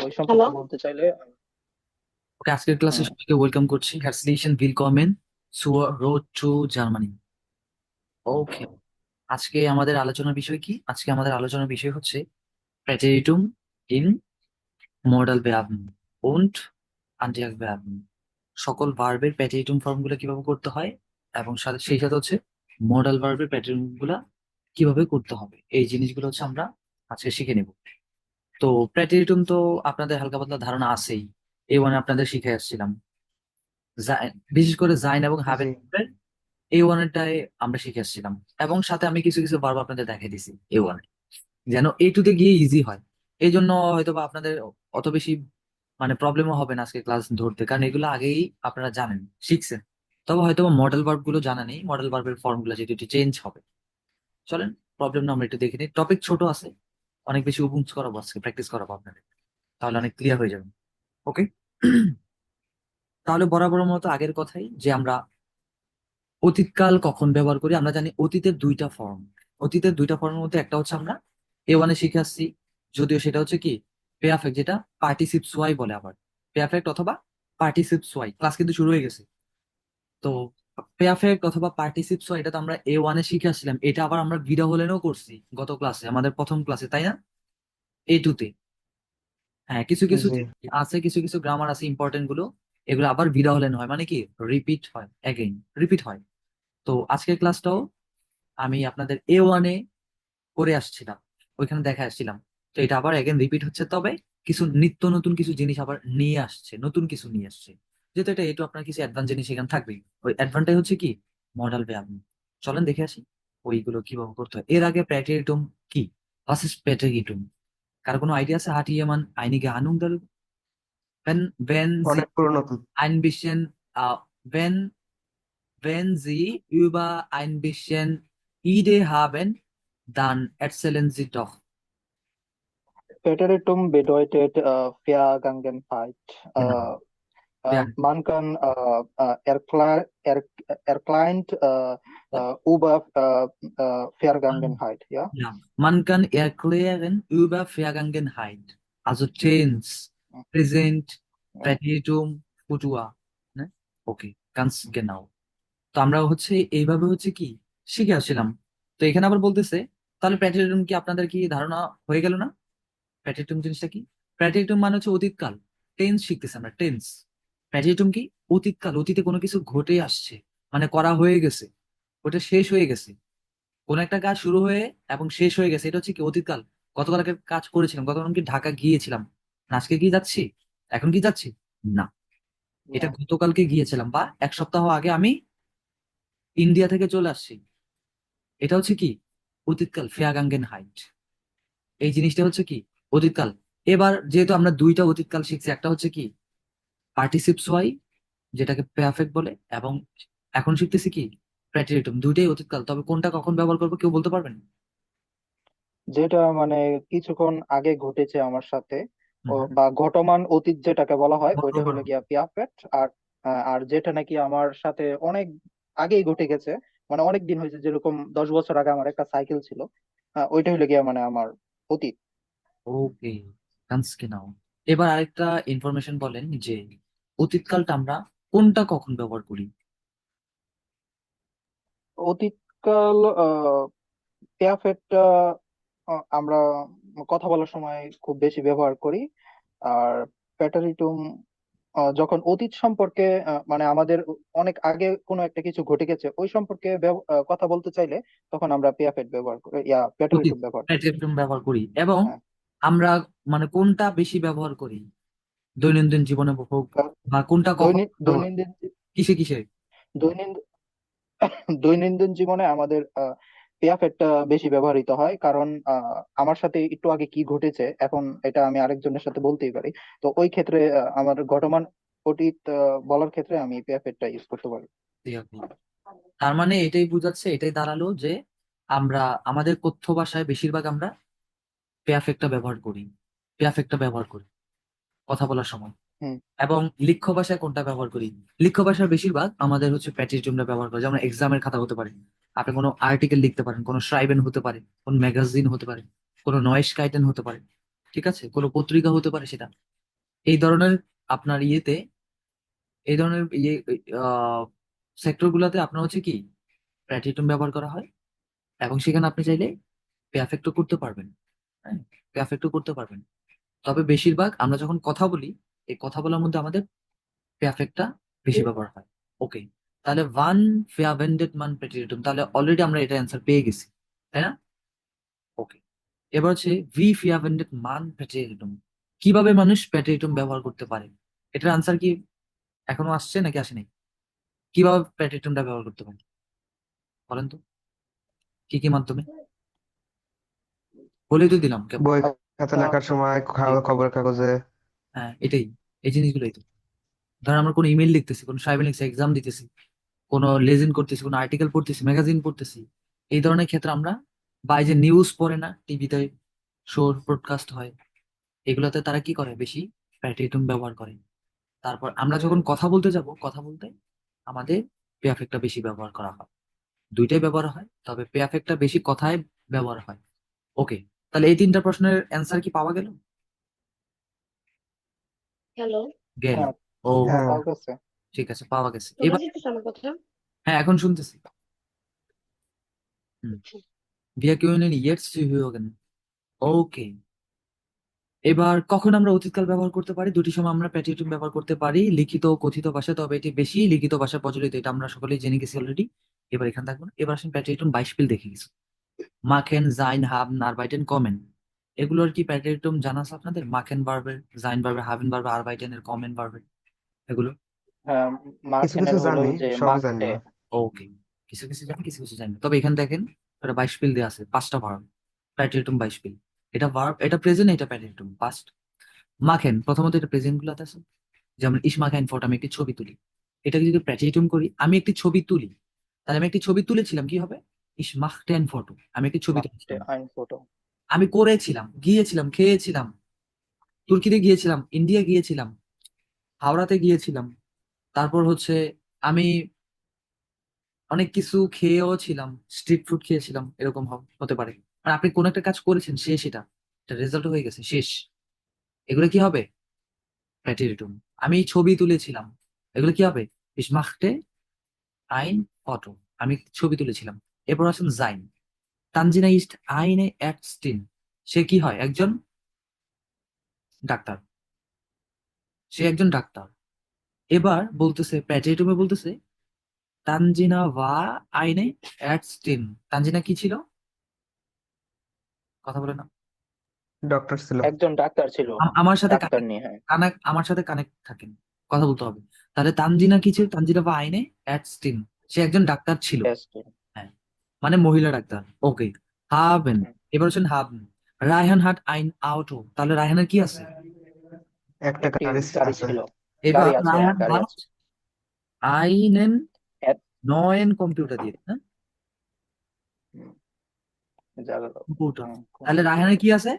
ওই হ্যালো। সম্পর্কে বলতে চাইলে ওকে, আজকের ক্লাসে হুম, সবাইকে ওয়েলকাম করছি। হ্যান্সলিশন willkommen zur road to Germany. Okay, আজকে আমাদের আলোচনার বিষয় কি? আজকে আমাদের আলোচনার বিষয় হচ্ছে প্রেটেরিটুম ইন মডাল ভার্বেন und Adjektivverben। সকল ভার্বের প্রেটেরিটুম ফর্ম গুলো কিভাবে করতে হয় এবং সেই সাথে হচ্ছে মডাল ভার্বের প্রেটেরিটুম গুলা কিভাবে করতে হবে, এই জিনিসগুলো হচ্ছে আমরা আজকে শিখে নেব। তো প্রেটেরিটুম তো আপনাদের হালকা পাতলা ধারণা আছেই, এই ওয়ানে আপনাদের শিখে আসছিলাম। বিশেষ করে জাইন এবং জি। হাবের এই ওয়ানেরটাই আমরা শিখে আসছিলাম, এবং সাথে আমি কিছু কিছু ভার্ব আপনাদের দেখাই দিছি এই ওয়ানে, যেন এই টুতে গিয়ে ইজি হয়। এই জন্য হয়তো বা আপনাদের অত বেশি প্রবলেমও হবে না আজকে ক্লাস ধরতে, কারণ এগুলো আগেই আপনারা জানেন, শিখছেন। তবে হয়তো মডেল ভার্ব গুলো জানা নেই, মডেল ভার্বের ফর্ম গুলো যেহেতু একটু চেঞ্জ হবে। চলেন, প্রবলেম না আমরা একটু দেখে নিই। টপিক ছোট আছে, অনেক বেশি উপভোগ করাবো আজকে, প্র্যাকটিস করাবো আপনাদের, তাহলে অনেক ক্লিয়ার হয়ে যাবে। ওকে। তাহলে বরাবর মতো আগের কথাই, যে আমরা অতীতকাল কখন ব্যবহার করি। আমরা জানি অতীতের দুইটা ফর্ম। অতীতের দুইটা ফর্মের মধ্যে একটা হচ্ছে আমরা এ ওয়ানে শিখে আসছি, যদিও সেটা হচ্ছে কি পেয়াফেক্ট, যেটা পার্টিসিপস ওয়াই বলে। আবার পেয়াফেক্ট অথবা পার্টিসিপস ওয়াই ক্লাস কিন্তু শুরু হয়ে গেছে। তো পেয়াফেক্ট অথবা পার্টিসিপস ওয়াই এটা তো আমরা এ ওয়ানে শিখে আসছিলাম, এটা আবার আমরা বিডা হলেনও করছি গত ক্লাসে, আমাদের প্রথম ক্লাসে, তাই না? এ টুতে। হ্যাঁ, কিছু কিছু জি। আছে, কিছু কিছু গ্রামার আছে ইম্পর্টেন্ট গুলো, এগুলো আবার বিডা হলেন হয়, মানে কি রিপিট হয়, অ্যাগেইন রিপিট হয়। তো আজকের ক্লাসটাও আমি আপনাদের এ ওয়ানে করে আসছিলাম, ওইখানে দেখা আসছিলাম। তো এটা আবার এগেন রিপিট হচ্ছে, তবে কিছু নিত্য নতুন কিছু জিনিস আবার নিয়ে আসছে, নতুন কিছু নিয়ে আসছে। যেহেতু এটা একটু আপনার কিছু অ্যাডভান্স জিনিস এখানে থাকবেই। ওই অ্যাডভান্সটাই হচ্ছে কি মডাল আপনি। চলেন দেখে আসি ওইগুলো কিভাবে করতে হয়। এর আগে প্র্যাটেরিটুম কি? Was ist Präteritum? কার কোনো আইডিয়া আছে? Hat jemand einige Ahnung darüber? Wenn Sie অনেক পুরনো তো। ein bisschen, wenn Sie über ein bisschen Idee haben, dann erzählen Sie doch. Peteritum bedeutet Vergangenheit. Genau. Ja, Man kann erklärt über Vergangenheit, ja? ja. Man kann erklären über Vergangenheit. Also Tense, Present, Präteritum, Futur. Ne? Okay, ganz genau. তো আমরা হচ্ছে এইভাবে হচ্ছে কি শিখে আসছিলাম। তো এখানে আবার বলতেছে, তাহলে প্র্যাটেরিটুম কি আপনাদের কি ধারণা হয়ে গেল না? প্র্যাটেরিটুম জিনিসটা কি? প্র্যাটেরিটুম মানে হচ্ছে অতীতকাল। টেন্স শিখতেছি আমরা, টেন্স। প্র্যাটেরিটুম কি? অতীতকাল, অতীতে কোনো কিছু ঘটে আসছে, মানে করা হয়ে গেছে, ওটা শেষ হয়ে গেছে। কোন একটা কাজ শুরু হয়ে এবং শেষ হয়ে গেছে, এটা হচ্ছে কি অতীতকাল। গতকালকে কাজ করেছিলাম, গতকাল কি ঢাকা গিয়েছিলাম, না আজকে কি যাচ্ছি, এখন কি যাচ্ছি, না, এটা না। গতকালকে গিয়েছিলাম, বা এক সপ্তাহ আগে আমি ইন্ডিয়া থেকে চলে আসছি। এটা হচ্ছে কি অতীতকাল, ফেয়াগাঙ্গেন হাইট। এই জিনিসটা হচ্ছে কি অতীতকাল। এবার যেহেতু আমরা দুইটা অতীতকাল শিখছি, একটা হচ্ছে কি পার্টিসিপস ওয়াই, যেটাকে পারফেক্ট বলে, এবং এখন শিখতেছি কি প্রেটেরিটুম। দুইটাই অতীতকাল, তবে কোনটা কখন ব্যবহার করবো কেউ বলতে পারবেন? যেটা মানে কিছুক্ষণ আগে ঘটেছে আমার সাথে, ও হুম। বা ঘটমান অতীত যেটাকে বলা হয় ওইটা বর্তমান। হলো গিয়া পিয়াফেট। আর আর যেটা নাকি আমার সাথে অনেক আগেই ঘটে গেছে, মানে অনেক দিন হয়েছে, যেরকম 10 বছর আগে আমার একটা সাইকেল ছিল, ওইটা হলো গিয়া মানে আমার অতীত। ওকে, গান্স নাও। এবার আরেকটা ইনফরমেশন বলেন, যে অতীতকালটা আমরা কোনটা কখন ব্যবহার করি? অতীতকাল পেয়াফেটটা আমরা কথা বলার সময় খুব বেশি ব্যবহার করি। আর প্যাটারিটুম যখন অতীত সম্পর্কে মানে আমাদের অনেক আগে কোনো একটা কিছু ঘটে গেছে ওই সম্পর্কে কথা বলতে চাইলে তখন আমরা পেয়াফেট ব্যবহার করি, অতীত প্যাটারিটুম ব্যবহার করি। প্রেটেরিটুম ব্যবহার করি, এবং হ্যাঁ। আমরা কোনটা বেশি ব্যবহার করি দৈনন্দিন জীবনে হোক, কারণ বা কোনটা কখন ব্যবহার, দৈনন্দিন কিসে কিসে? দৈনন্দিন দৈনন্দিন জীবনে আমাদের পেয়াফেটটা বেশি ব্যবহৃত হয়, কারণ আমার সাথে একটু আগে কি ঘটেছে এখন এটা আমি আরেকজনের সাথে বলতেই পারি। তো ওই ক্ষেত্রে আমার ঘটমান অতীত বলার ক্ষেত্রে আমি পেয়াফেটটা ইউজ করতে পারি। তার মানে এটাই বোঝাচ্ছে, এটাই দাঁড়ালো যে আমরা আমাদের কথ্য ভাষায় বেশিরভাগ আমরা পেয়াফেক্টটা ব্যবহার করি, পেয়াফেক্টটা ব্যবহার করি কথা বলার সময়। হুম। এবং লিখ্য ভাষায় কোনটা ব্যবহার করি? লিখ্য ভাষায় বেশিরভাগ আমাদের হচ্ছে প্যাটিটিউমটা ব্যবহার করি, যেমন এক্সামের খাতা হতে পারে, আপনি কোনো আর্টিকেল লিখতে পারেন, কোনো শ্রাইবেন হতে পারে, কোন ম্যাগাজিন হতে পারে, কোনো নয়েস কাইটেন হতে পারে, ঠিক আছে, কোনো পত্রিকা হতে পারে সেটা। এই ধরনের আপনার ইয়েতে, এই ধরনের ইয়ে সেক্টর গুলাতে আপনার হচ্ছে কি প্যাটিটুম ব্যবহার করা হয়, এবং সেখানে আপনি চাইলে পেয়াফেক্টও করতে পারবেন। হ্যাঁ, পেয়াফেক্টও করতে পারবেন। তবে বেশিরভাগ আমরা যখন কথা বলি, এই কথা বলার মধ্যে আমাদের পেয়াফেক্টটা বেশি ব্যবহার হয়। ওকে, তাহলে ওয়ান ফেয়াভেন্ডেড মান প্যাটিটুম, তাহলে অলরেডি আমরা এটা অ্যান্সার পেয়ে গেছি, তাই না? ওকে, এবার হচ্ছে ভি ফিয়াভেন্ডেড মান প্যাটিটুম, কিভাবে মানুষ প্যাটিটুম ব্যবহার করতে পারে? এটার আনসার কি এখনো আসছে নাকি আসেনি? কিভাবে প্যাটিটুমটা ব্যবহার করতে পারে বলেন তো, কি কি মাধ্যমে? বলেই তো দিলাম কেবল। বই খাতা লেখার সময়, জি, খবরের কাগজে। হ্যাঁ এটাই, এই জিনিসগুলোই তো। ধর আমরা কোনো ইমেল লিখতেছি, কোনো সাইবার এক্সাম দিতেছি, কোনো লেজেন্ড করতেছি, কোনো আর্টিকেল পড়তেছি, ম্যাগাজিন পড়তেছি, এই ধরনের ক্ষেত্রে আমরা, বা এই যে নিউজ পড়ে না টিভিতে, শো ব্রডকাস্ট হয়, এগুলোতে তারা কি করে বেশি প্যাটিটুম ব্যবহার করে। তারপর আমরা যখন কথা বলতে যাব, কথা বলতে আমাদের পেয়াফেক্টটা বেশি ব্যবহার করা হয়। দুইটাই ব্যবহার হয়, তবে পেয়াফেক্টটা বেশি কথায় ব্যবহার হয়। ওকে, তাহলে এই তিনটা প্রশ্নের অ্যান্সার কি পাওয়া গেল? হ্যালো, গেল। হ্যাঁ, ও, হ্যাঁ, পাওয়া গেছে। ঠিক আছে, পাওয়া গেছে শোনা এবার। যাচ্ছে আমার কথা? হ্যাঁ, এখন শুনতেছি। হুম, wir können jetzt hören. ওকে, এবার কখন আমরা অতীতকাল ব্যবহার করতে পারি? দুটি সময় আমরা প্যাটিটিউড ব্যবহার করতে পারি, লিখিত ও কথিত ভাষায়, তবে এটি বেশি লিখিত ভাষায় প্রচলিত, এটা আমরা সকলেই জেনে গেছি অলরেডি। এবার এখানে থাকবো না, এবার আসেন প্যাটিটিউড বাইশপিল দেখে গেছি। মাখেন, জাইন, হাবন, আরবাইটেন, কমেন, এগুলোর কি প্যাটিটিউড জানা আছে আপনাদের? মাখেন ভার্বের, জাইন ভার্বের, হাবেন ভার্বের, আরবাইটেনের, কমেন ভার্বের, এগুলো? হ্যাঁ, কিছু কিছু মার্কেনের হলো জানি, যে সব জানি মার্কটে। না। ওকে, কিছু কিছু জানি, কিছু কিছু জানি না। তবে এখানে দেখেন একটা বাইশপিল দেওয়া আছে, পাঁচটা ভার্ব, প্যাটিটিউড বাইশপিল। এটা ভার্ব, এটা প্রেজেন্ট, এটা প্যাটিটিউড পাস্ট। মাখেন, প্রথমত এটা প্রেজেন্ট গুলাতে আছে, যেমন ইসমাক আইন ফটো, আমি একটি ছবি তুলি। এটাকে যদি প্যাটিটিউন করি, আমি একটি ছবি তুলি, তাহলে আমি একটি ছবি তুলেছিলাম, কি হবে? ইসমাক টেন ফটো, আমি একটি ছবি মার্কটে তুলেছিলাম। আইন ফটো। আমি করেছিলাম, গিয়েছিলাম, খেয়েছিলাম, তুর্কিতে গিয়েছিলাম, ইন্ডিয়া গিয়েছিলাম, হাওড়াতে গিয়েছিলাম, তারপর হচ্ছে আমি অনেক কিছু খেয়েও ছিলাম, স্ট্রিট ফুড খেয়েছিলাম, এরকম হতে পারে। আর আপনি কোন একটা কাজ করেছেন, শেষ, এটা এটা রেজাল্ট হয়ে গেছে, শেষ। এগুলো কি হবে? প্যাটিটিউন। আমি ছবি তুলেছিলাম, এগুলো কি হবে? ইস মাখতে আইন ফটো, আমি ছবি তুলেছিলাম। এরপর আসেন জাইন, তানজিনা ইস্ট আইনে অ্যাটস্টিন, সে কি হয়? একজন ডাক্তার, সে একজন ডাক্তার। এবার বলতেছে প্যাটিটুমে বলতেছে তানজিনা ওয়া আইনে অ্যাটস্টিন, তানজিনা কি ছিল? কথা বলে না। ডক্টর ছিল। একজন ডাক্তার ছিল। আমার সাথে ডাক্তার নিয়ে, হ্যাঁ। আমার সাথে কানেক্ট থাকেন, কথা বলতে হবে। তাহলে তানজিনা কি ছিল? তানজিনা ওয়া আইনে অ্যাটস্টিন, সে একজন ডাক্তার ছিল। টেস্ট। হ্যাঁ, মানে মহিলা ডাক্তার। ওকে, হাবেন, এবার হচ্ছেন হাবেন। রায়হান হাট আইন আউটো, তাহলে রায়হানের কি আছে? একটা একটি গাড়ি গাড়ি আছে। ছিল। এবার গাড়ি আছে, হ্যাঁ, রায়হান গাড়ি হাট আছে। আইনেন এত- নয়েন কম্পিউটার দিয়ে, হ্যাঁ, হুম, জানালো। কম্পিউটার। হুম, তাহলে রায়হানের কি আছে?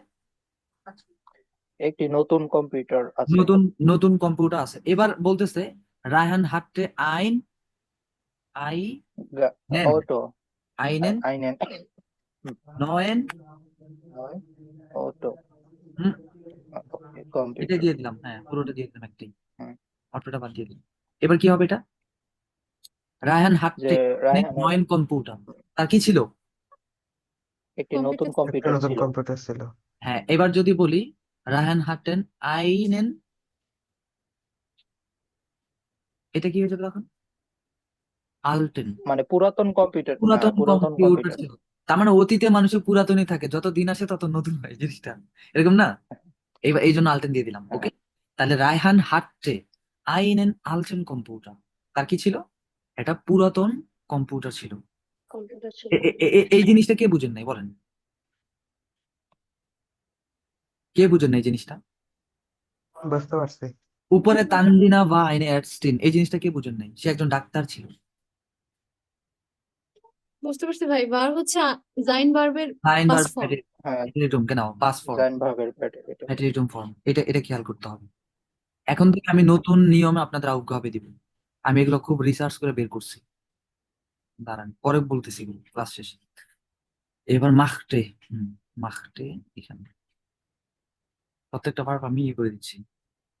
একটি নতুন কম্পিউটার আছে। নতুন, নতুন কম্পিউটার আছে। এবার বলতেছে রায়হান হাটে আইন, আই নেন, অটো। আইনেন আইনেন। নয়েন, নয়, অটো। হুম, এটা কম্পিউটার। দিয়ে দিলাম, হ্যাঁ পুরোটা দিয়ে দিলাম একটাই, হুম, অটোটা বাদ দিয়ে দিলাম। এবার কি হবে এটা? রায়হান যে হাটে রায়হানের নয়েন কম্পিউটার, তার কি ছিল? একটি নতুন কম্পিউটার। একটা কম্পিউটার নতুন ছিল। কম্পিউটার ছিল। হ্যাঁ, এবার যদি বলি রায়হান হাটেন আইনেন, এটা কি হয়ে যাবে তখন? আলটেন, মানে পুরাতন কম্পিউটার, হ্যাঁ, পুরাতন পুরাতন কম্পিউটার কম্পিউটার। ছিল। তার মানে অতীতে মানুষের পুরাতনই থাকে, যত দিন আসে তত নতুন হয় জিনিসটা, এরকম না? এইবার এই জন্য আলটেন দিয়ে দিলাম। হ্যাঁ, ওকে, তাহলে রায়হান হাট্টে আইনেন আলটেন কম্পিউটার, তার কি ছিল? এটা পুরাতন কম্পিউটার ছিল। কম্পিউটার ছিল। এই জিনিসটা কে বুঝেন নাই বলেন? কে বুঝেন নাই এই জিনিসটা? বুঝতে পারছি। উপরে তানজিনা বা আইনে অ্যাডস্টিন, এই জিনিসটা কে বুঝেন নাই? সে একজন ডাক্তার ছিল। বুঝতে পারছি ভাই, বার হচ্ছে জাইন বার্বের আইন বার পাস্ট ফর্ম। হ্যাঁ, প্যাটেরিটুম কেন পাস ফর্ম, জাইন ভাবের ব্যাটারি এটা। প্যাটেরিটুম ফর্ম, এটা খেয়াল করতে হবে। এখন থেকে আমি নতুন নিয়মে আপনাদের অজ্ঞ হবে দিব। আমি এগুলো খুব রিসার্চ করে বের করছি, দাঁড়ান পরে বলতেছি ক্লাস শেষে। এবার মাখটে, মাখটে, এখানে প্রত্যেকটা ভার্ব আমি ইয়ে করে দিচ্ছি।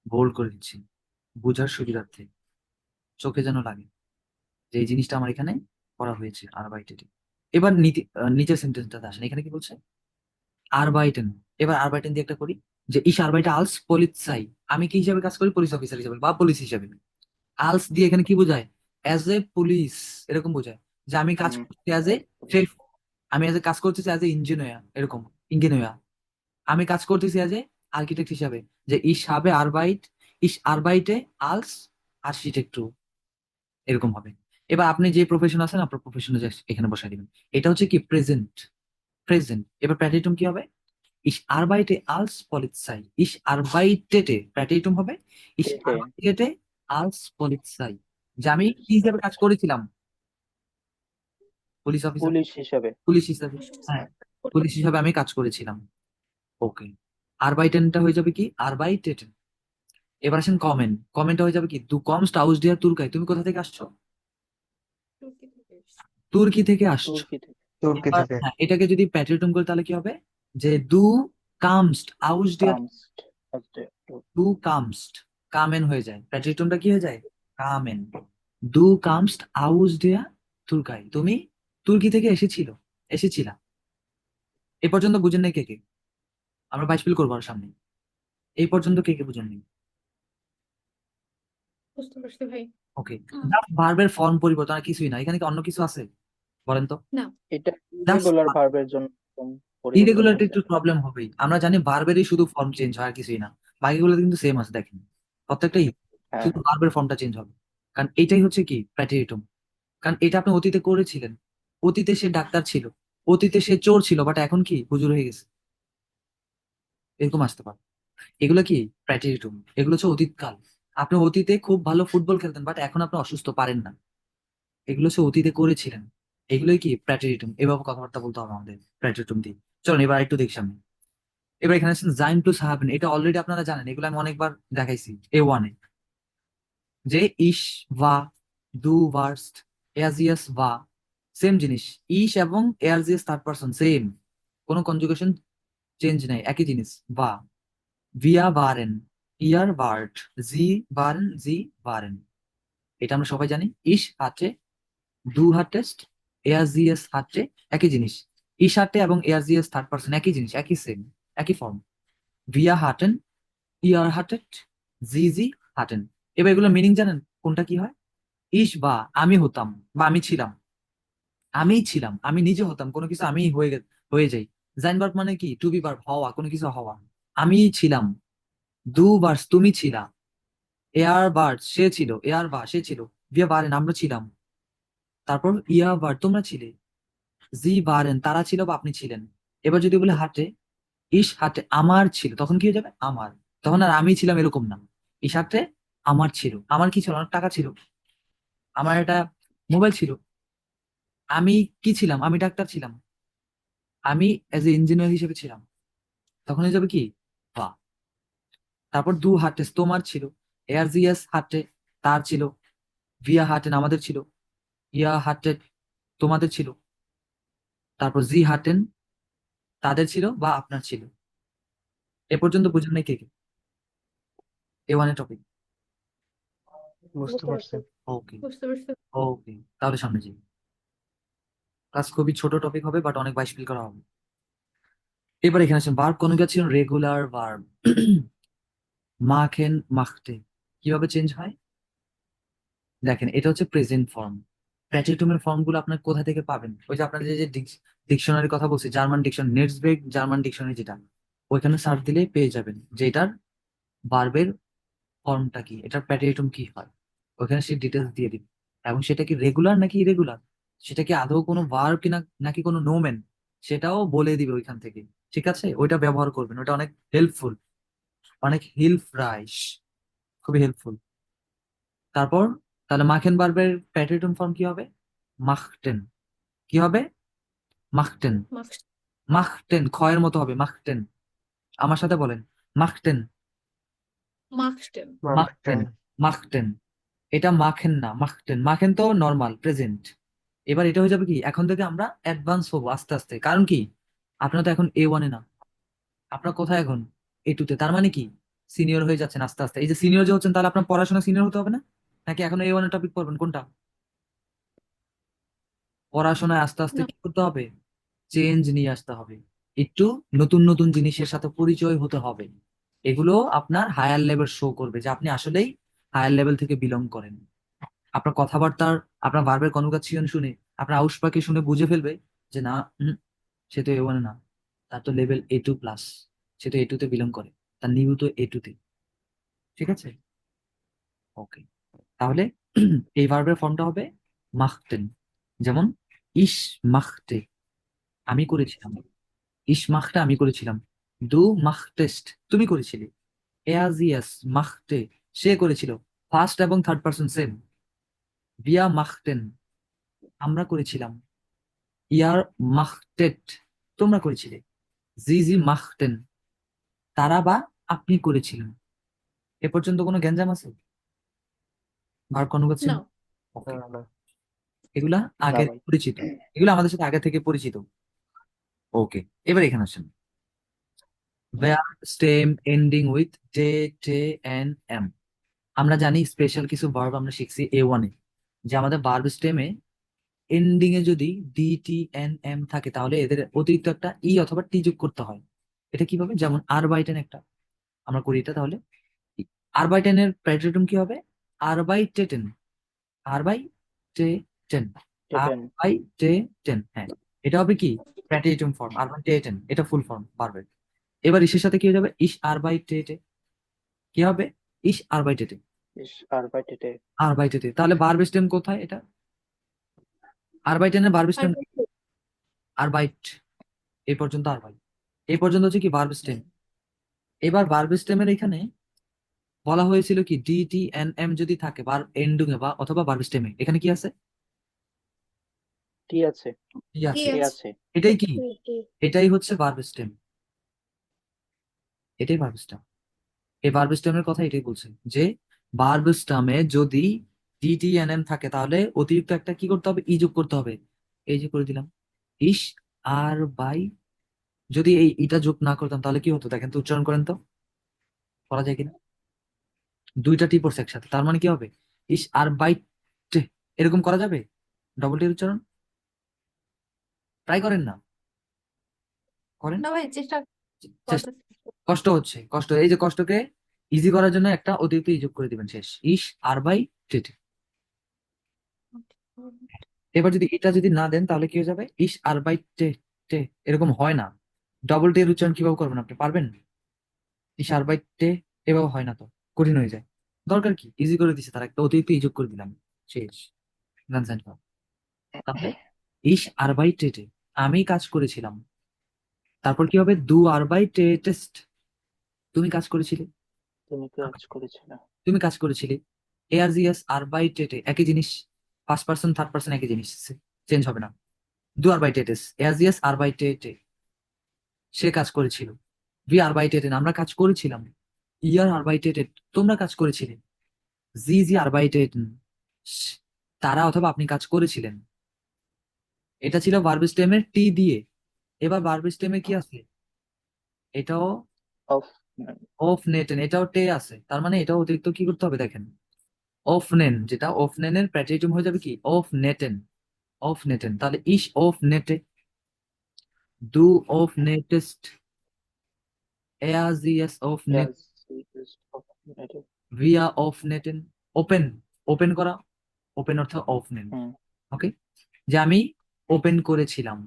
বোল্ড করে দিচ্ছি বোঝার সুবিধার্থে, চোখে যেন লাগে যে এই জিনিসটা আমার এখানে করা হয়েছে আরবাইটেড। এবার নিচের সেন্টেন্সটাতে আসেন, এখানে কি বলছে? আরবাইটেন। এবার আরবাইটেন দিয়ে একটা করি, যে ইস আরবাইটে আলস পলিৎসাই, আমি কি হিসাবে কাজ করি? পুলিশ অফিসার হিসাবে বা পুলিশ হিসাবে। আলস দিয়ে এখানে কি বোঝায়? অ্যাজ এ পুলিশ, এরকম বোঝায় যে আমি কাজ হুম, করছি অ্যাজ এ শেফ, আমি অ্যাজ এ কাজ করতেছি অ্যাজ এ ইঞ্জিনিয়ার, এরকম ইঞ্জিনিয়ার। আমি কাজ করতেছি অ্যাজ এ আর্কিটেক্ট হিসাবে, যে ইস habe আরবাইট, ইস আরবাইটে আলস আর্কিটেক্টু, এরকম হবে। এবার আপনি যে প্রফেশন আছেন আপনার প্রফেশনে এখানে বসাই দিবেন। এটা হচ্ছে কি প্রেজেন্ট, প্রেজেন্ট। এবার প্যাটিটুম কি হবে? Ich arbeite als Polizei. Ich arbeitete, প্যাটিটুম হবে ich এতে arbeitete als Polizei, যে আমি কি হিসাবে কাজ করেছিলাম? পুলিশ অফিসার, পুলিশ হিসেবে। পুলিশ হিসাবে। হ্যাঁ, পুলিশ হিসাবে আমি কাজ করেছিলাম। ওকে, আরবাইটেনটা হয়ে যাবে কি আরবাইটেটেন। এবার আসেন কমেন্ট, কমেন্টটা হয়ে যাবে কি দু কমস্ট আউস ডিয়ার তুর্কাই, তুমি কোথা থেকে আসছো? তুর্কি থেকে আসছো। তুর্কি থেকে। তুর্কি এবার থেকে। হ্যাঁ, এটাকে যদি প্যাট্রিয়টম করি তাহলে কি হবে? যে দু কামস্ট আউস ডিয়ার, কামস্ট আচ্ছা, দু কামস্ট, কামেন হয়ে যায়, প্যাট্রিয়টমটা কি হয়ে যায়? কামেন। দু কামস্ট আউস ডিয়ার তুর্কাই, তুমি তুর্কি থেকে এসেছিলা। এ পর্যন্ত বুঝেন নাই কে কে? আমরা বাইশফিল করবো আর সামনে। এই পর্যন্ত কে কে বুঝেন নাই? বুঝতে পারছি ভাই। ওকে, ভার্বের ফর্ম পরিবর্তন আর কিছুই না, এখানে কি অন্য কিছু আছে বলেন তো? না। এটা জাস্ট ইরেগুলার ভার্বের জন্য এরকম পরিবর্তন ইরেগুলারিটি হয়েছে। একটু প্রবলেম হবেই, আমরা জানি ভার্বেরই শুধু ফর্ম চেঞ্জ হয় আর কিছুই না, বাকিগুলো কিন্তু সেম আছে দেখেন, প্রত্যেকটাই হ্যাঁ, শুধু ভার্বের ফর্মটা চেঞ্জ হবে। কারণ এটাই হচ্ছে কি প্যাটিরিটম, কারণ এটা আপনি অতীতে করেছিলেন। অতীতে সে ডাক্তার ছিল, অতীতে সে চোর ছিল, বাট এখন কি হুজুর হয়ে গেছে, এরকম আসতে পারে। এগুলো কি প্যাটিরিটম, এগুলো হচ্ছে অতীতকাল। আপনি অতীতে খুব ভালো ফুটবল খেলতেন, বাট এখন আপনি অসুস্থ, পারেন না, এগুলো হচ্ছে অতীতে করেছিলেন। এগুলোই কি প্যাটিরিটম, এভাবে কথাবার্তা বলতে হবে আমাদের প্যাটিরিটম দিয়ে। চলুন এবার একটু দেখি সামনে। এবার এখানে আছেন জাইন প্লাস হাবেন, এটা অলরেডি আপনারা জানেন, এগুলো আমি অনেকবার দেখাইছি A1-এ, যে ইশ ওয়া দু ভার্স্ট এয়াজিয়াস ওয়া, সেম জিনিস। ইশ এবং এয়ারজিয়াস থার্ড পারসন সেম, কোনো কনজুগেশন চেঞ্জ নেই, একই জিনিস। ওয়া ভিয়া বারেন, ইয়ার বার্ট, জি বারেন, জি বারেন, এটা আমরা সবাই জানি। ইশ হাটে, দু হার্টেস্ট, এয়ারজিয়াস হাটে, একই জিনিস। ইশ হাটে এবং এয়ারজিয়াস থার্ড পারসন একই জিনিস, একই সেম, একই ফর্ম। ভিয়া হাটেন, ইয়ার হার্টেড, জি জি হার্টেন। এবার এগুলো মিনিং জানেন কোনটা কি হয়? ইস বা আমি হতাম, বা আমি ছিলাম, আমিই ছিলাম, আমি নিজে হতাম, কোনো কিছু আমি হয়ে যাই। জাইন ভার্ব মানে কি টু বি ভার্ব, হওয়া, কোনো কিছু হওয়া। আমি ছিলাম। দু বার্স তুমি ছিলা। এয়ার বার্ড সে ছিল, এয়ার বা সে ছিল। ভিয়া বারেন আমরা ছিলাম। তারপর ইয়া বার্ড তোমরা ছিলে। জি বারেন তারা ছিল বা আপনি ছিলেন। এবার যদি বলে হাটে, ইস হাটে আমার ছিল, তখন কি হয়ে যাবে? আমার। তখন আর আমি ছিলাম এরকম না, ইস হাটে আমার ছিল। আমার কি ছিল? অনেক টাকা ছিল, আমার একটা মোবাইল ছিল। আমি কি ছিলাম? আমি ডাক্তার ছিলাম, আমি এজ এ ইঞ্জিনিয়ার হিসেবে ছিলাম। তখন হয়ে যাবে কি বা। তারপর দু হাটে তোমার ছিল, এয়ারজিয়াস হাটে তার ছিল, ভিয়া হাটেন আমাদের ছিল, ইয়া হাটে তোমাদের ছিল। তারপর জি হাটেন তাদের ছিল বা আপনার ছিল। এ পর্যন্ত বুঝেন নাই কে কে? A1 এর টপিক। বুঝতে বুঝতে পারছি। পারছি। ওকে, বুঝতে পারছি। ওকে, তাহলে সামনে যাই। ক্লাস খুবই ছোট টপিক হবে, বাট অনেক বাইশ ফিল করা হবে। এবার এখানে আসেন ভার্ব কনজুগেশন, রেগুলার ভার্ব। মাখেন মাখতে কিভাবে চেঞ্জ হয়? দেখেন এটা হচ্ছে প্রেজেন্ট ফর্ম। প্যাটিটুমের ফর্ম গুলো আপনার কোথা থেকে পাবেন? ওই যে আপনাদের যে ডিকশনারি কথা বলছি, জার্মান ডিকশনারি, নেটসবেগ জার্মান ডিকশনারি, যেটা ওইখানে সার্চ দিলেই পেয়ে যাবেন যে এটার ভার্বের ফর্মটা কি, এটার প্যাটিটুম কি হয়, ওইখানে সে ডিটেলস দিয়ে দিবে। এবং সেটা কি রেগুলার নাকি ইরেগুলার, সেটা কি আদৌ কোনো ভার্ব কিনা নাকি কোনো নোমেন, সেটাও বলে দিবে ওইখান থেকে। ঠিক আছে, ওইটা ব্যবহার করবেন, ওটা অনেক হেল্পফুল, অনেক হিলফরাইস, খুবই হেল্পফুল। তারপর তাহলে মাখেন ভার্বের প্যাটিটুম ফর্ম কি হবে? মাখটেন। কি হবে? মাখটেন। মার্কস। মাখটেন খয়ের মতো হবে, মাখটেন। আমার সাথে বলেন, মাখটেন, মার্কসটেন। মাখটেন, মার্কটেন। মাখটেন। এটা মাখেন না, মাখটেন। মাখেন তো নর্মাল প্রেজেন্ট। এবার এটা হয়ে যাবে কি, এখন থেকে আমরা অ্যাডভান্স হবো আস্তে আস্তে। কারণ কি, আপনারা তো এখন A1-এ না, আপনারা কোথায় এখন? A2-তে। তার মানে কি সিনিয়র হয়ে যাচ্ছেন আস্তে আস্তে। এই যে সিনিয়র যে হচ্ছেন, তাহলে আপনার পড়াশোনা সিনিয়র হতে হবে না? নাকি এখন A1 এর টপিক পড়বেন কোনটা? পড়াশোনায় আস্তে আস্তে না কি করতে হবে? চেঞ্জ নিয়ে আসতে হবে। একটু নতুন নতুন জিনিসের সাথে পরিচয় হতে হবে। এগুলো আপনার হায়ার লেভেল শো করবে যে আপনি আসলেই হায়ার লেভেল থেকে বিলং করেন। আপনার কথাবার্তার, আপনার ভার্বের কনজুগেশন শুনে, আপনার আউসপাকে শুনে বুঝে ফেলবে যে না, সে তো A1 না, তার তো লেভেল A2+, সে তো A2 তে বিলং করে, তার নিউ তো A2 তে। ঠিক আছে, ওকে। তাহলে এই ভার্বের ফর্মটা হবে মাখতেন। যেমন ইস মাখতে, আমি করেছিলাম। ইস মাখতে, আমি করেছিলাম। দু মাখতেস্ট, তুমি করেছিলে। এয়াজিয়াস মাখতে, সে করেছিল। ফার্স্ট এবং থার্ড পারসন সেম। বিয়া মাখতেন, আমরা করেছিলাম। ইয়ার মাখতেট, তোমরা করেছিলে। জি জি মাখতেন, তারা বা আপনি করেছিলেন। এ পর্যন্ত কোনো গ্যাঞ্জাম আছে? Verb conjugation? না ওকে, না না এগুলা না আগে ভাই। পরিচিত, এগুলো আমাদের সাথে আগে থেকে পরিচিত। ওকে, এবার এখানে আসেন। verb stem ending with তে, টে, এন, এম। আমরা জানি স্পেশাল কিছু ভার্ব আমরা শিখছি A1 এ, যে আমাদের ভার্ব স্টেমে এন্ডিং এ যদি ডি, টি, এন, এম থাকে, তাহলে এদের অতিরিক্ত একটা ই অথবা টি যোগ করতে হয়। এটা কিভাবে? যেমন আরবাইটেন একটা, আমরা করি এটা তাহলে। আরবাইটেনের প্রেডিকেটম কি হবে? আরবাইটেটেন, আরবাইটেটেন, টেটেন। আরবাইটেটেন। হ্যাঁ, এটা হবে কি? প্রেডিকেটম ফর্ম, আরবাইটেটেন, এটা ফুল ফর্ম ভার্বের। এবার ইসের সাথে কি হয়ে যাবে? ইস আরবাইটেটে, কি হবে? ইস আরবাইটেটে, ইস আর বাই টেটে। আরবাইটেটে। তাহলে ভার্ব স্টেম কোথায় এটা? আরবাইটেনের ভার্ব আর স্টেম আরবাইট, এই পর্যন্ত আরবাইট, এই পর্যন্ত হচ্ছে কি ভার্ব স্টেম। এবার ভার্ব স্টেমের এখানে বলা হয়েছিল কি ডি, টি, এন, এম যদি থাকে ভার্ব এন্ডিং এ বা অথবা ভার্ব স্টেমে, এখানে কি আছে? টি আছে। টি টি আছে। টি আছে। আছে। এটাই কি? এটাই হচ্ছে ভার্ব স্টেম, এটাই ভার্ব স্টেম। এই ভার্ব স্টেমের কথা এটাই বলছে যে ভার্ব স্টেমে যদি ডি, টি, এন, এম থাকে, তাহলে অতিরিক্ত একটা কি করতে হবে? ই যোগ করতে হবে। এই যে করে দিলাম, ইস আর বাই। যদি এই ইটা যোগ না করতাম তাহলে কি হতো? দেখেন তো, উচ্চারণ করেন তো, করা যায় কিনা। দুইটা টি পড়ছে একসাথে, তার মানে কি হবে? ইস আর বাইট, এরকম করা যাবে? ডবল টির উচ্চারণ ট্রাই করেন না, করেন। না ভাই, চেষ্টা চেষ্টা, করতেছি। কষ্ট হচ্ছে, কষ্ট, এই যে কষ্টকে ইজি করার জন্য একটা অতিরিক্ত ই যোগ করে দিবেন, শেষ। ইস আর বাই টেট। এবার যদি এটা যদি না দেন তাহলে কি হয়ে যাবে? ইস আর বাই টে, টে, এরকম হয় না। ডবল টি এর উচ্চারণ কিভাবে করবেন? আপনি পারবেন? ইস আর বাই টে, এভাবে হয় না তো, কঠিন হয়ে যায়। দরকার কি, ইজি করে দিছে তারা, একটা অতিরিক্ত ই যোগ করে দিলাম, শেষ। গান সাইন কর। তাহলে ইস আরবাইটেটে, আমি কাজ করেছিলাম। তারপর কি হবে? দু আরবাইটেটেস্ট, তুমি কাজ করেছিলে। তুমি কাজ করেছিলে। তুমি কাজ করেছিলে। এআরজিএস আরবাইটেটে, একই জিনিস। ফার্স্ট পার্সন থার্ড পার্সন একই জিনিস, চেঞ্জ হবে না। দু আরবাইটেটেস, এআরজিএস আরবাইটেটে, সে কাজ করেছিল। ভি আরবাইটেটেন, আমরা কাজ করেছিলাম। ইয়ার আরবাইটেটেড, তোমরা কাজ করেছিলে। জি জি আরবাইটেটেন, তারা অথবা আপনি কাজ করেছিলেন। এটা ছিল ভার্ব স্টেমের টি দিয়ে। এবার ভার্ব স্টেমে কি আছে? এটাও অফ। অফ নেটেন, এটাও টে আছে, তার মানে এটাও অতিরিক্ত কি করতে হবে দেখেন। অফ নেন, যেটা অফ নেনের প্যাটেটিউম হয়ে যাবে কি? অফ নেটেন, অফ নেটেন। তাহলে ইস অফ নেটে, দু অফ নেটেস্ট, er sie es অফ নেট, ভিয়া অফ নেটেন। ওপেন, ওপেন করা, ওপেন অর্থ অফ নেন। হুম। ওকে, যে আমি ওপেন করেছিলাম।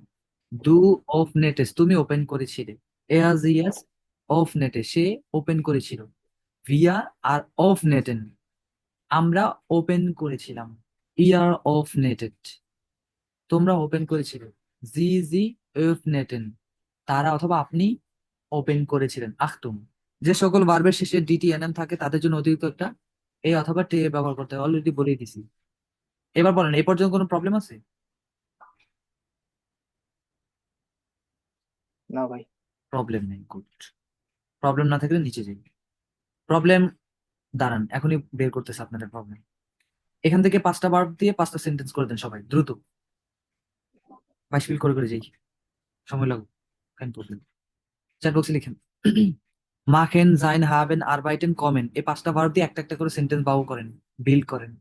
দু অফ নেটেস, তুমি ওপেন করেছিলে। er sie es অফ নেটে, সে ওপেন করেছিল। ভিয়া আর অফ নেটেন, আমরা ওপেন করেছিলাম। ইয়ার অফ নেটেড, তোমরা ওপেন করেছিলে। জি জি öffneten, তারা অথবা আপনি ওপেন করেছিলেন। আখতুম, যে সকল ভার্বের শেষে ডিটি এনএম থাকে তাদের জন্য অতিরিক্ত একটা এ অথবা টে ব্যবহার করতে হয়, অলরেডি বলেই দিছি। এবার বলেন, এই পর্যন্ত কোনো প্রবলেম আছে? না ভাই। প্রবলেম নেই, গুড। প্রবলেম না থাকলে নিচে যাই। প্রবলেম, দাঁড়ান, এখনই বের করতেছে আপনাদের প্রবলেম। এখান থেকে 5টা ভার্ব দিয়ে 5টা সেন্টেন্স করে দেন সবাই দ্রুত, 22 মিনিট করে করে যাই, সময় লাগুক। কেন প্রবলেম, চ্যাট বক্সে লিখেন। মাখেন জাইন হাবেন আরবাইটেন কমেন, এই পাঁচটা ভার্ব দিয়ে একটা একটা করে সেন্টেন্স বাউ করেন, বিল্ড করেন।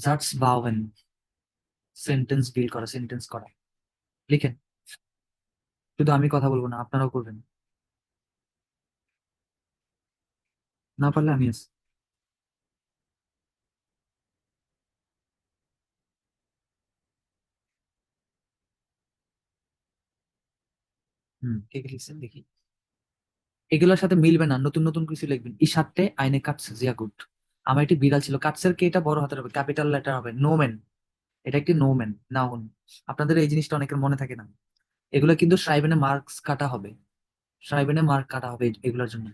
জাটস বাউবেন, সেন্টেন্স বিল্ড করা, সেন্টেন্স করা। লিখেন, শুধু আমি কথা বলবো না, আপনারাও করবেন, না পারলে আমি আছি। কে কে লিখছেন দেখি। এগুলোর সাথে মিলবে না, নতুন নতুন কিছু লিখবেন। ই সাথে আইনে কাটস জিয়া গুড। আমার একটি বিড়াল ছিল, কাটসের কে এটা বড় হাতের হবে, ক্যাপিটাল লেটার হবে, নোমেন। এটা একটি নোমেন, নাউন। আপনাদের এই জিনিসটা অনেকের মনে থাকে না। এগুলো কিন্তু সাইবেনে মার্কস কাটা হবে, সাইবেনে মার্ক কাটা হবে এগুলোর জন্য।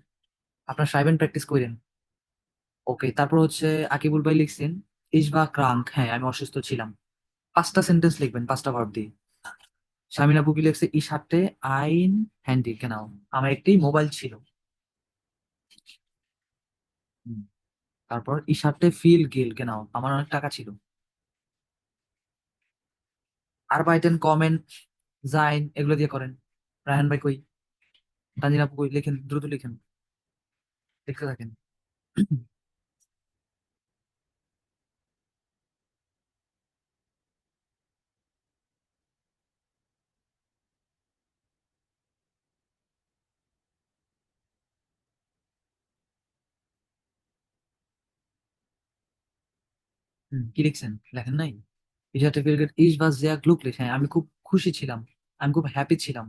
আপনার সাইবেন প্র্যাকটিস করেন। ওকে, তারপর হচ্ছে আকিবুল ভাই লিখছেন ইস বা ক্রাঙ্ক, হ্যাঁ আমি অসুস্থ ছিলাম। পাঁচটা সেন্টেন্স লিখবেন, পাঁচটা ভার্ব দিয়ে। শামিনা বুকি লিখছে ই সাথে আইন হ্যান্ডি কেন, আমার একটি মোবাইল ছিল। হুম, তারপর ই সাথে ফিল গিল কেন, আমার অনেক টাকা ছিল। আরবাইটেন কমেন জাইন এগুলো দিয়ে করেন। রায়হান ভাই কই, তানজিন আপু কই, লিখেন দ্রুত লিখেন, লিখতে থাকেন। কি লিখছেন, লেখেন নাই? Ich hatte viel Glück, ich war sehr glücklich, হ্যাঁ আমি খুব খুশি ছিলাম, আমি খুব হ্যাপি ছিলাম।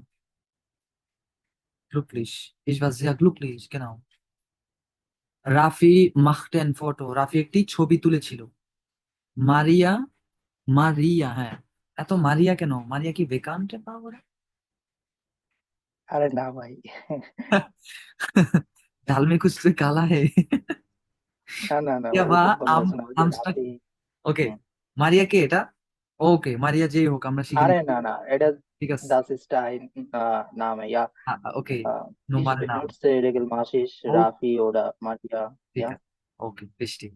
glücklich, ich war sehr glücklich, genau. Rafi machte ein Foto, Rafi একটি ছবি তুলেছিল। মারিয়া, মারিয়া, হ্যাঁ। এত মারিয়া কেন, মারিয়া কি বেকান্তে পাবো? আরে না ভাই। दाल में कुछ तो काला है। না না না, ইয়া বা ওরকম কোনো আম কিছু না, ওই যে আমস্টার। রাফি। ওকে, হুম। মারিয়া কে এটা? ওকে, মারিয়া যেই হোক আমরা শিখে আরে নিচ্ছি। না না, এটা ঠিক আছে, das ist ein Name, ja. ওকে, Ich নোমার নাম। benutze regelmäßig ও, Rafi oder Maria, ঠিক ja. আছে, ওকে, verstehe,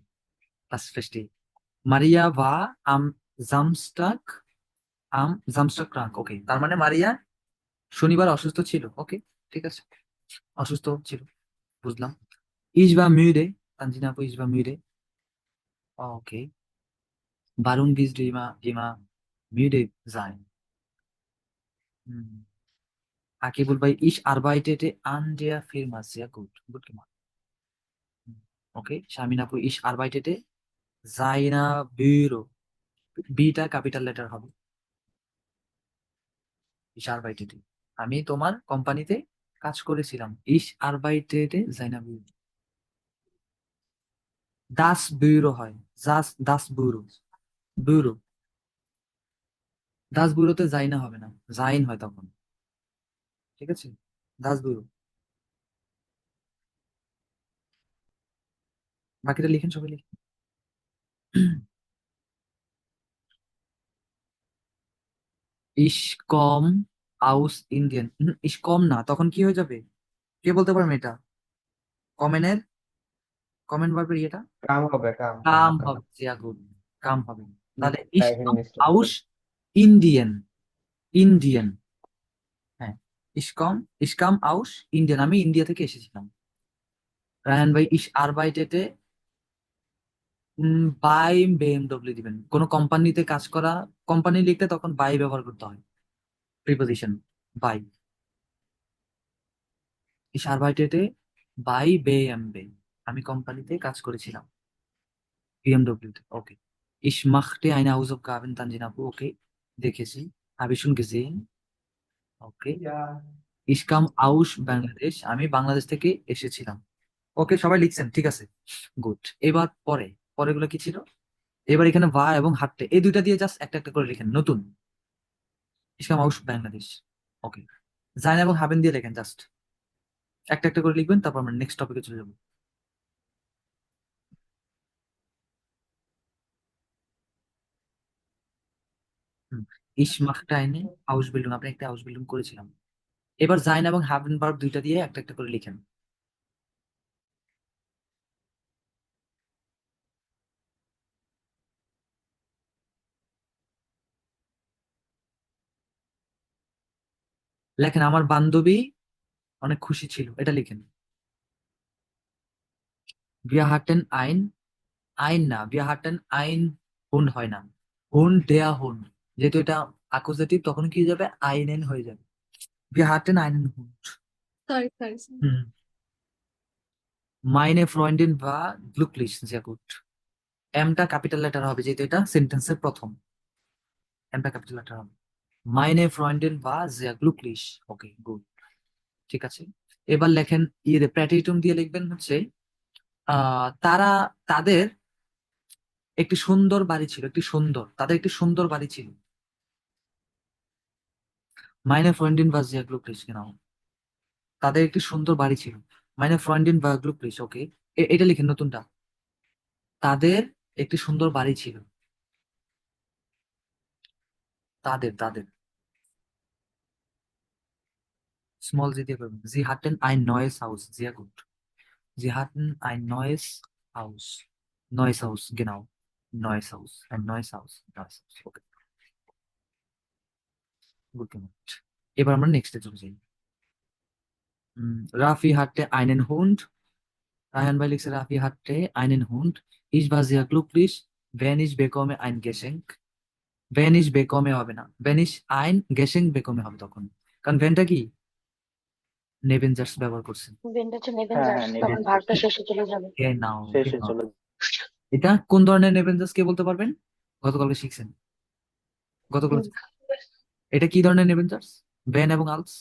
das verstehe. Maria war am Samstag, am Samstag krank, ওকে, তার মানে মারিয়া শনিবার অসুস্থ ছিল। ওকে, ঠিক আছে, অসুস্থ ছিল, বুঝলাম। Ich war müde, তানজিনা আপু ich war müde, ওকে। Warum bist du immer müde sein? হুম, আকিবুল ভাই ich arbeitete an der Firma, sehr gut, gut gemacht. ওকে, শামিন আপু ich arbeitete seiner Büro, beta capital letter হবে। ich arbeitete, আমি তোমার কোম্পানিতে কাজ করেছিলাম। ich arbeitete seiner Büro, das Büro হয়, das Büro, Büro, das Büroতে যাই না হবে না, যাইন হয় তখন। ঠিক আছে, das Büro। বাকিটা লিখেন, সবাই লিখেন। ich komme aus Indien, ich komme না, তখন কি হয়ে যাবে? কে বলতে পারবেন এটা? কমেনের, কমেন ভার্বের ইয়েটা কাম হবে, কাম কাম কাম কাম। হবে, sehr gut, কাম হবে। তাহলে ich typing komme mistake. aus Indien, Indian, হ্যাঁ। ich komme, ich kam aus Indien, আমি ইন্ডিয়া থেকে এসেছিলাম। রায়হান ভাই ich arbeitete বাই বিএমডব্লিউ দিবেন, কোন কোম্পানিতে কাজ করা, কোম্পানি লিখতে তখন বাই ব্যবহার করতে হয়, প্রিপোজিশন বাই। ich arbeitete বাই BMW, আমি কোম্পানিতে কাজ করেছিলাম বিএমডব্লিউ তে, ওকে। ich machte eine Hausaufgaben, Tanjin আপু ওকে, দেখেছি, habe ich schon gesehen, ওকে। ich kam aus বাংলাদেশ, আমি বাংলাদেশ থেকে এসেছিলাম। ওকে, সবাই লিখছেন, ঠিক আছে, গুড। এবার পরে, পরেগুলো কি ছিল? এবার এখানে বা এবং হাঁটতে এই দুইটা দিয়ে জাস্ট একটা একটা করে লিখেন নতুন। ich kam aus বাংলাদেশ, ওকে। জাইন এবং হাবেন দিয়ে লেখেন, জাস্ট একটা একটা করে লিখবেন, তারপর আমরা নেক্সট টপিকে চলে যাবো। হুম, ich machte eine Ausbildung, আপনি একটা Ausbildung করেছিলাম। এবার জাইন এবং হাবেন ভার্ব দুইটা দিয়ে একটা একটা করে লিখেন। লেখেন আমার বান্ধবী অনেক খুশি ছিল, এটা লিখেন। wir hatten ein আইন না, wir hatten ein Hund হয় না, Hund der Hund, যেহেতু এটা অ্যাকুজেটিভ তখন কি হয়ে যাবে, আইনেন হয়ে যাবে। wir hatten einen Hund। Sorry sorry হুম। meine Freundin war glücklich, sehr gut। এমটা ক্যাপিটাল লেটার হবে যেহেতু এটা সেন্টেন্সের প্রথম, এমটা ক্যাপিটাল লেটার হবে। meine Freundin war sehr glücklich। Okay, good, ঠিক আছে। এবার লেখেন ইয়ে প্র্যাটিটুম দিয়ে লিখবেন হচ্ছে তারা, তাদের একটি সুন্দর বাড়ি ছিল, একটি সুন্দর, তাদের একটি সুন্দর বাড়ি ছিল। meine Freundin war sehr glücklich, genau। তাদের একটি সুন্দর বাড়ি ছিল, meine Freundin war glücklich। ওকে, এটা লিখেন নতুনটা, তাদের একটি সুন্দর বাড়ি ছিল, তাদের, তাদের স্মল জি দিয়ে করবেন। sie hatten ein neues Haus, sehr gut। sie hatten ein neues Haus, neues Haus, genau, neues Haus, ein neues Haus, neues Haus। ওকে, গুড, এবার আমরা নেক্সটে চলে যাই। Rafi hatte einen Hund। Raihan ভাই লিখছে Rafi hatte einen Hund। ich war sehr glücklich wenn ich bekomme ein Geschenk। wenn ich bekomme হবে না, wenn ich ein Geschenk bekomme হবে তখন, কারণ ভেনটা কি নেবেন জাস্ট ব্যবহার করছেন। বেনটা হচ্ছে নেবেন হ্যাঁ জাস্ট, হ্যাঁ, তখন নেবেন ভার্বটা শেষে চলে যাবে। নাও, শেষে চলে এটা কোন ধরনের নেবেন জাস্ট কে বলতে পারবেন? গতকালকে শিখছেন, গতকাল হুম, এটা কি ধরনের নেবেন জাস্ট? ভেন এবং আলস,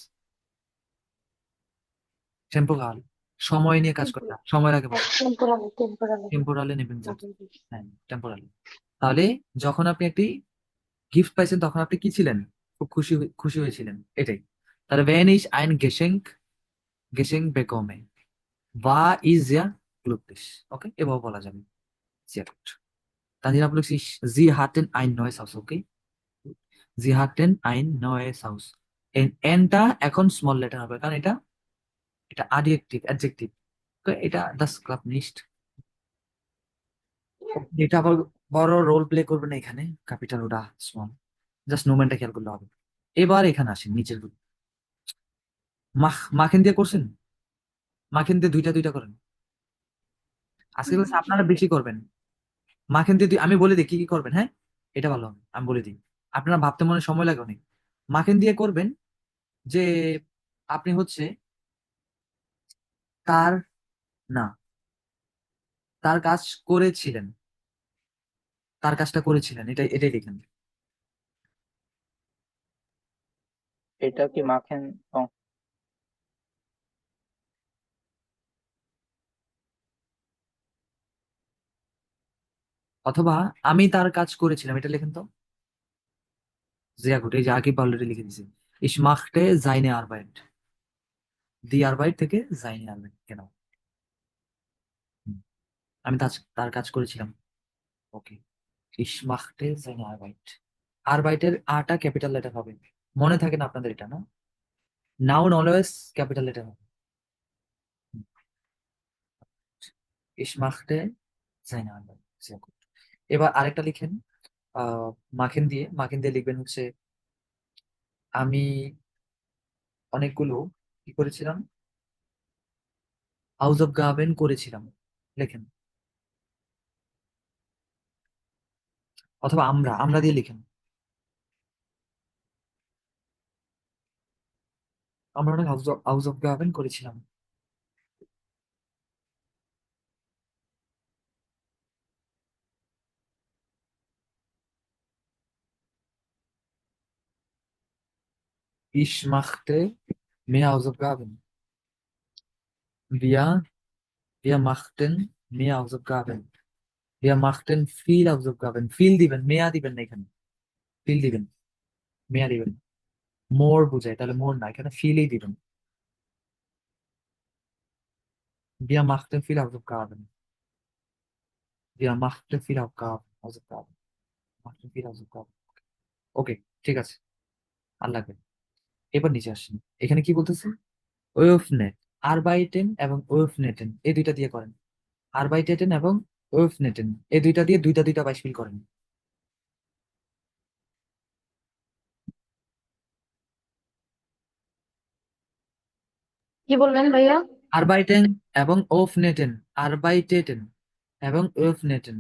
টেম্পোরাল, সময় নিয়ে কাজ করে না, সময়ের আগে বলে, টেম্পোরালি টেম্পোরালি। টেম্পোরালে নেবেন জাস্ট। হ্যাঁ, টেম্পোরালি। তাহলে যখন আপনি একটি গিফট পাইছেন তখন আপনি কি ছিলেন? খুব খুশি খুশি হয়েছিলেন, এটাই। তাহলে wenn ich ein Geschenk bekomme war ich sehr glücklich। ওকে, এভাবে বলা যাবে। sehr gut। তানজিল আপু লিখছি sie hatten ein neues Haus। ওকে, sie hatten ein neues Haus। এনটা এখন স্মল লেটার হবে কারণ এটা এটা অ্যাডজেক্টিভ। এটা das klappt nicht। এটা আবার বড় রোল প্লে করবে না এখানে, ক্যাপিটাল ওটা স্মল, জাস্ট নোমেনটা খেয়াল করলে হবে। এবার এখানে আসেন নিচের দিকে। মাখিন দিয়ে করছেন, মাখিন দিয়ে দুইটা দুইটা করেন। আজকে ক্লাসে আপনারা বেশি করবেন। মাখিন দিয়ে আমি বলে দিই কি কি করবেন, হ্যাঁ, এটা ভালো হবে, আমি বলে দিই, আপনারা ভাবতে মনে সময় লাগে অনেক। মাখিন দিয়ে করবেন যে আপনি হচ্ছে তার, না, তার কাজ করেছিলেন, তার কাজটা করেছিলেন, এটাই লিখেন। এটা কি মাখেন? ও, অথবা আমি তার কাজ করেছিলাম, এটা লিখেন তো। জিয়া গুড, এই যে আকিব অলরেডি লিখে দিয়েছে। ich machte seine Arbeit। দি আরবাইট থেকে seine Arbeit, কেন? আমি তার কাজ করেছিলাম। ওকে, ich machte seine Arbeit। আরবাইটের আটা ক্যাপিটাল লেটার হবে, মনে থাকে না আপনাদের এটা, না? নাউন অলওয়েজ ক্যাপিটাল লেটার হবে। হুম, ich machte seine Arbeit, sehr gut। এবার আরেকটা লিখেন, আহ মাখিন দিয়ে লিখবেন হচ্ছে আমি অনেকগুলো কি করেছিলাম, হাউস অফ গার্বেন করেছিলাম, লেখেন। অথবা আমরা দিয়ে লিখেন, আমরা অনেক হাউস অফ গার্বেন করেছিলাম। Ich machte mehr Hausaufgaben। Wir, wir machten mehr Hausaufgaben। Wir machten viel Hausaufgaben। viel দিবেন, মেয়া দিবেন না এখানে, ফিল দিবেন, মেয়া দিবেন। মোর বুঝায়, তাহলে মোর না, এখানে ফিলই দিবেন। Wir machten viel Hausaufgaben। Wir machten viel Hausaufgaben। Machten viel Hausaufgaben। ওকে, ঠিক আছে, আর লাগবে। এবার নিচে আসেন, এখানে কি বলতেছে, ওয়েফনেট, আরবাইটেন এবং ওয়েফনেটেন এই দুইটা দিয়ে করেন। আরবাইটেটেন এবং ওয়েফনেটেন এই দুইটা দিয়ে দুইটা দুইটা বাইশ করেন। কি বললেন ভাইয়া? আরবাইটেন এবং অফনেটেন, আরবাইটেটেন এবং অফনেটেন,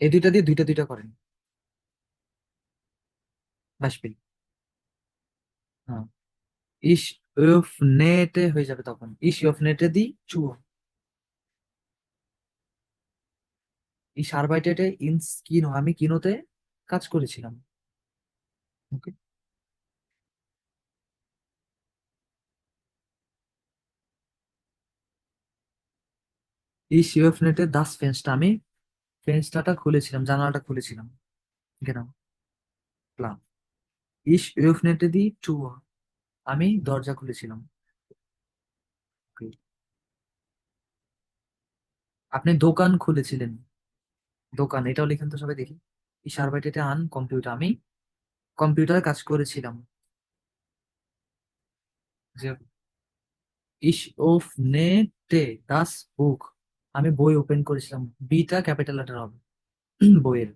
এই দুইটা দিয়ে দুইটা দুইটা করেন বাসপিল। হ্যাঁ, ইস অফনেটে হয়ে যাবে তখন, ইস অফনেটে দি চুয়, ইস আরবাইটেটে ইনস কিনো, আমি কিনোতে কাজ করেছিলাম। ওকে, ইস অফনেটে দাস ফেন্সটা, আমি ফেন্সটাটা খুলেছিলাম, জানালাটা খুলেছিলাম। গেলাম প্লান, ইস অফনেটে দি চুয়, আমি দরজা খুলেছিলাম। Okay. আপনি দোকান খুলেছিলেন, দোকান, এটাও লিখেন তো সবাই দেখি। ইস আরবাইটেটে আন কম্পিউটার, আমি কম্পিউটারে কাজ করেছিলাম। যে ইস অফনেটে দাস বুক, আমি বই ওপেন করেছিলাম, বিটা ক্যাপিটাল লেটার হবে বইয়ের।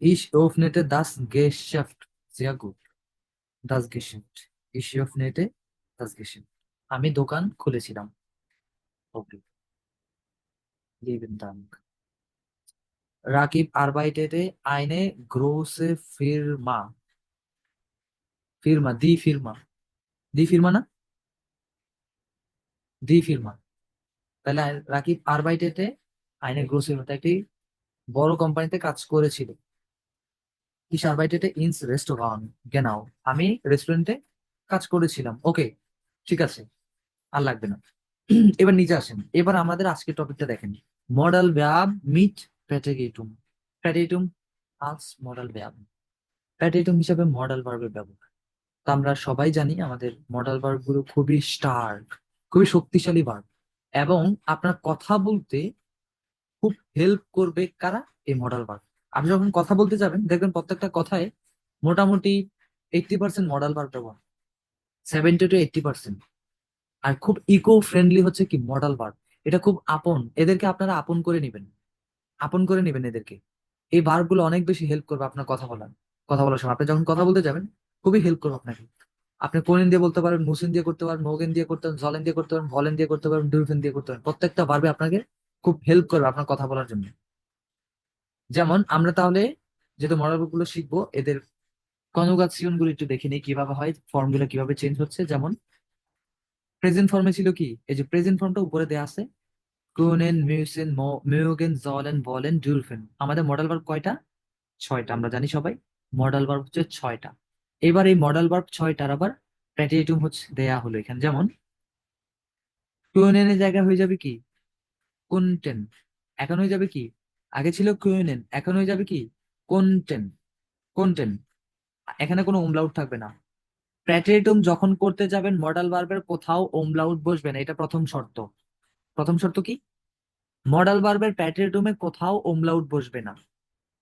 Ich öffnete das Geschäft. Sehr gut. Das Geschäft. Ich öffnete das Geschäft. আমি দোকান খুলেছিলাম। ওকে, lieben Dank. Rakib arbeitete eine große Firma. ফিরমা, দি ফিরমা, দি ফিরমা না, দি ফিরমা। তাহলে Rakib arbeitete eine große Firma, একটি বড় কোম্পানিতে কাজ করেছিল। Ich arbeitete ins Restaurant. Genau. আমি রেস্টুরেন্টে কাজ করেছিলাম। ওকে, ঠিক আছে, আর লাগবে না। এবার নিচে আসেন, এবার আমাদের আজকের টপিকটা দেখেন, মডাল ভার্ব মিট প্যাটেগেটুম। প্যাটেটুম আলস মডাল ভার্ব, প্যাটেটুম হিসাবে মডাল ভার্বের ব্যবহার। তো আমরা সবাই জানি আমাদের মডাল ভার্ব গুলো খুবই স্টার্ক, খুবই শক্তিশালী ভার্ব, এবং আপনার কথা বলতে খুব হেল্প করবে কারা, এই মডাল ভার্ব। আপনি যখন কথা বলতে যাবেন দেখবেন প্রত্যেকটা কথায় মোটামুটি 80% মডাল ভার্ব ব্যবহার, 70 to 80%। আর খুব ইকো ফ্রেন্ডলি হচ্ছে কি মডাল ভার্ব, এটা খুব আপন, এদেরকে আপনারা আপন করে নেবেন, আপন করে নেবেন এদেরকে। এই ভার্ব গুলো অনেক বেশি হেল্প করবে আপনার কথা বলার সময়। আপনি যখন কথা বলতে যাবেন খুবই হেল্প করবে আপনাকে। আপনি কোনেন দিয়ে বলতে পারেন, মুসিন দিয়ে করতে পারেন, মোগেন দিয়ে করতে পারেন, জলেন দিয়ে করতে পারেন, ভলেন দিয়ে করতে পারেন, ডুলফিন দিয়ে করতে পারেন, প্রত্যেকটা ভার্বে আপনাকে খুব হেল্প করবে আপনার কথা বলার জন্য। যেমন আমরা তাহলে যেহেতু মডাল ভার্ব গুলো শিখবো, এদের কনজুগাসিয়ন গুলো একটু দেখে নিই কিভাবে হয়, ফর্ম গুলো কিভাবে চেঞ্জ হচ্ছে। যেমন প্রেজেন্ট ফর্মে ছিল কি, এই যে প্রেজেন্ট ফর্মটা উপরে দেয়া আছে, কুনেন, মিউসেন, মিউগেন, জলেন, বলেন, ডুলফিন। আমাদের মডেল ভার্ব কয়টা? 6টা, আমরা জানি সবাই মডেল ভার্ব হচ্ছে 6টা। এবার এই মডেল ভার্ব 6টার আবার প্যাটিয়েটুম হচ্ছে দেয়া হলো এখানে। যেমন কুনেনের জায়গায় হয়ে যাবে কি কোনটেন, এখন হয়ে যাবে কি, আগে ছিল কুনেন, এখন হয়ে যাবে কি কোনটেন, কোনটেন। এখানে কোনো umlaut থাকবে না। প্যাটিয়েটুম যখন করতে যাবেন মডেল ভার্বের কোথাও umlaut বসবে না, এটা প্রথম শর্ত। প্রথম শর্ত কি, মডাল ভার্বের প্যাটেটুমে কোথাও ওমলাউট বসবে না,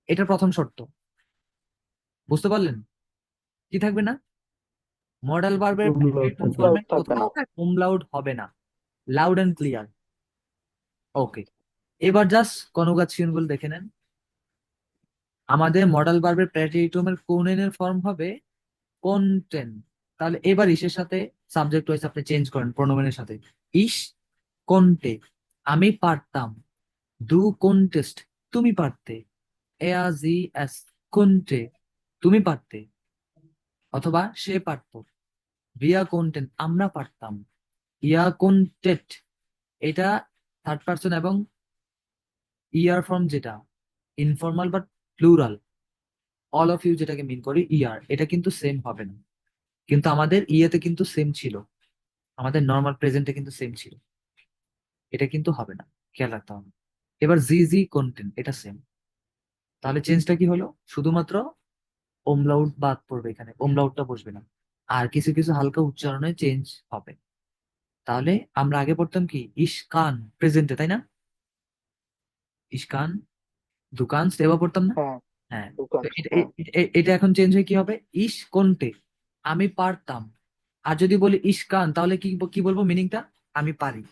এটা প্রথম শর্ত। বুঝতে পারলেন? কি থাকবে না? মডাল ভার্বের প্যাটেটুম ফর্মে থাকবে কোথাও না। ওমলাউট হবে না। Loud and clear. ওকে, এবার জাস্ট কনজুগেশন গুলো দেখে নেন। আমাদের মডাল ভার্বের প্যাটেটুমের কোনেনের ফর্ম হবে কোনটেন। তাহলে এবার ইসের সাথে সাবজেক্ট ওয়াইজ আপনি চেঞ্জ করেন প্রোনোমেনের সাথে। ইস কোনটে, আমি পারতাম। ডু কোনটেস্ট, তুমি পারতে। এয়া জি এস কোনটে, তুমি পারতে, অথবা সে পারতো। ভিয়া কোনটেন, আমরা পারতাম। ইয়া কোনটেট, এটা থার্ড পার্সন এবং ইয়ার ফর্ম, যেটা informal but plural, all of you যেটাকে মিন করে ইয়ার, এটা কিন্তু সেম হবে না। কিন্তু আমাদের ইয়েতে কিন্তু সেম ছিল, আমাদের নর্মাল প্রেজেন্টে কিন্তু সেম ছিল, এটা কিন্তু হবে না, খেয়াল রাখতে হবে। এবার জি জি কন্টেন্ট, এটা সেম। তাহলে চেঞ্জটা কি হলো, শুধুমাত্র ওমলাউট বাদ পড়বে, এখানে ওমলাউটটা বসবে না, আর কিছু কিছু হালকা উচ্চারণে চেঞ্জ হবে। তাহলে আমরা আগে পড়তাম কি ইশকান প্রেজেন্টে, তাই না? ইশকান দোকান সেবা পড়তাম না? হ্যাঁ, হ্যাঁ। দোকান। তো হ্যাঁ, এটা এখন চেঞ্জ হয়ে কি হবে, ইশ কোনটে, আমি পারতাম। আর যদি বলি ইশকান তাহলে কি কি বলবো মিনিংটা, আমি পারি,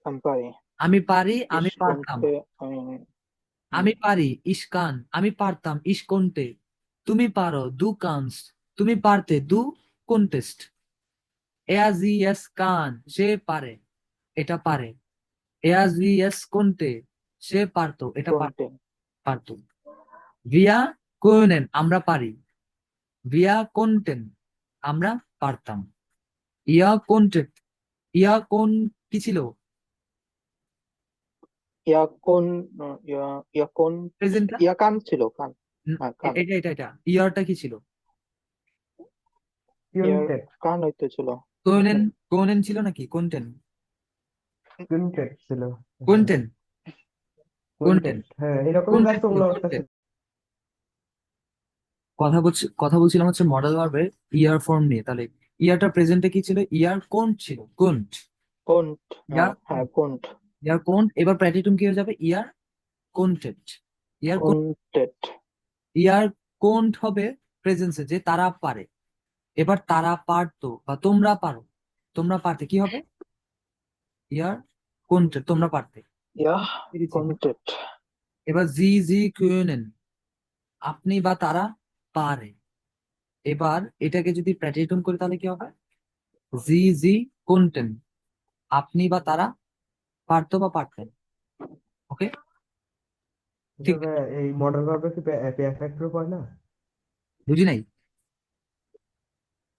আমি পারি। আমি পারি, আমি পারতাম। ইস্কনতে আমি আমি পারি ইশকান, আমি পারতাম ইশ কোনটে, তুমি পারো দু কানস, তুমি পারতে দু কোনটেস্ট। er sie es kann, সে পারে, এটা পারে। er sie es konnte, সে পারতো, এটা কোনটে পারতো। wir können, আমরা পারি। wir konnten, আমরা পারতাম। ihr konntet, ihr কোন কি ছিল? ইয়া কোন ইয়া ইয়া কোন প্রেজেন্টটা ইয়া কান ছিল কান। হ্যাঁ কান। এটা ইয়ারটা কি ছিল? ইয়ার ইউনিটেড কান হইতে ছিল। কোনেন, কোনেন ছিল নাকি কোনটেন? ইউনিটেড ছিল। হ্যাঁ, কোনটেন, কোনটেন, ইউনিটেড, হ্যাঁ এরকমই কোনটেন জাস্ট ছিল, ওগুলো কোনটেন। কথা বলছিলাম হচ্ছে মডেল ভার্বের ইয়ার ফর্ম নিয়ে। তাহলে ইয়ারটা প্রেজেন্টে কি ছিল? ইয়ার কোন্ট ছিল, কোন্ট। কোন্ট। ইয়ার হ্যাঁ কোন্ট। ইয়ার কোন্ট। এবার প্রেটিটুম কি হয়ে যাবে? ইয়ার কোন্টেড। ইয়ার কোন্টেড। ইয়ার কোন্ট হবে প্রেজেন্সে, যে তারা পারে। এবার তারা পারতো বা তোমরা পারো, তোমরা পারতে কি হবে? ইয়ার কোন্টেড, তোমরা পারতে। ইয়া পেরেছি। কোন্টেড। এবার জি জি können, আপনি বা তারা পারে। এবার এটাকে যদি প্রেটিটুম করি তাহলে কি হবে? জি জি konnten, আপনি বা তারা পারতো বা পারতেন। ওকে, ঠিক তবে এই মডেল ভার্বে কি পেয়ারফেক্টের উপর না? বুঝি নাই।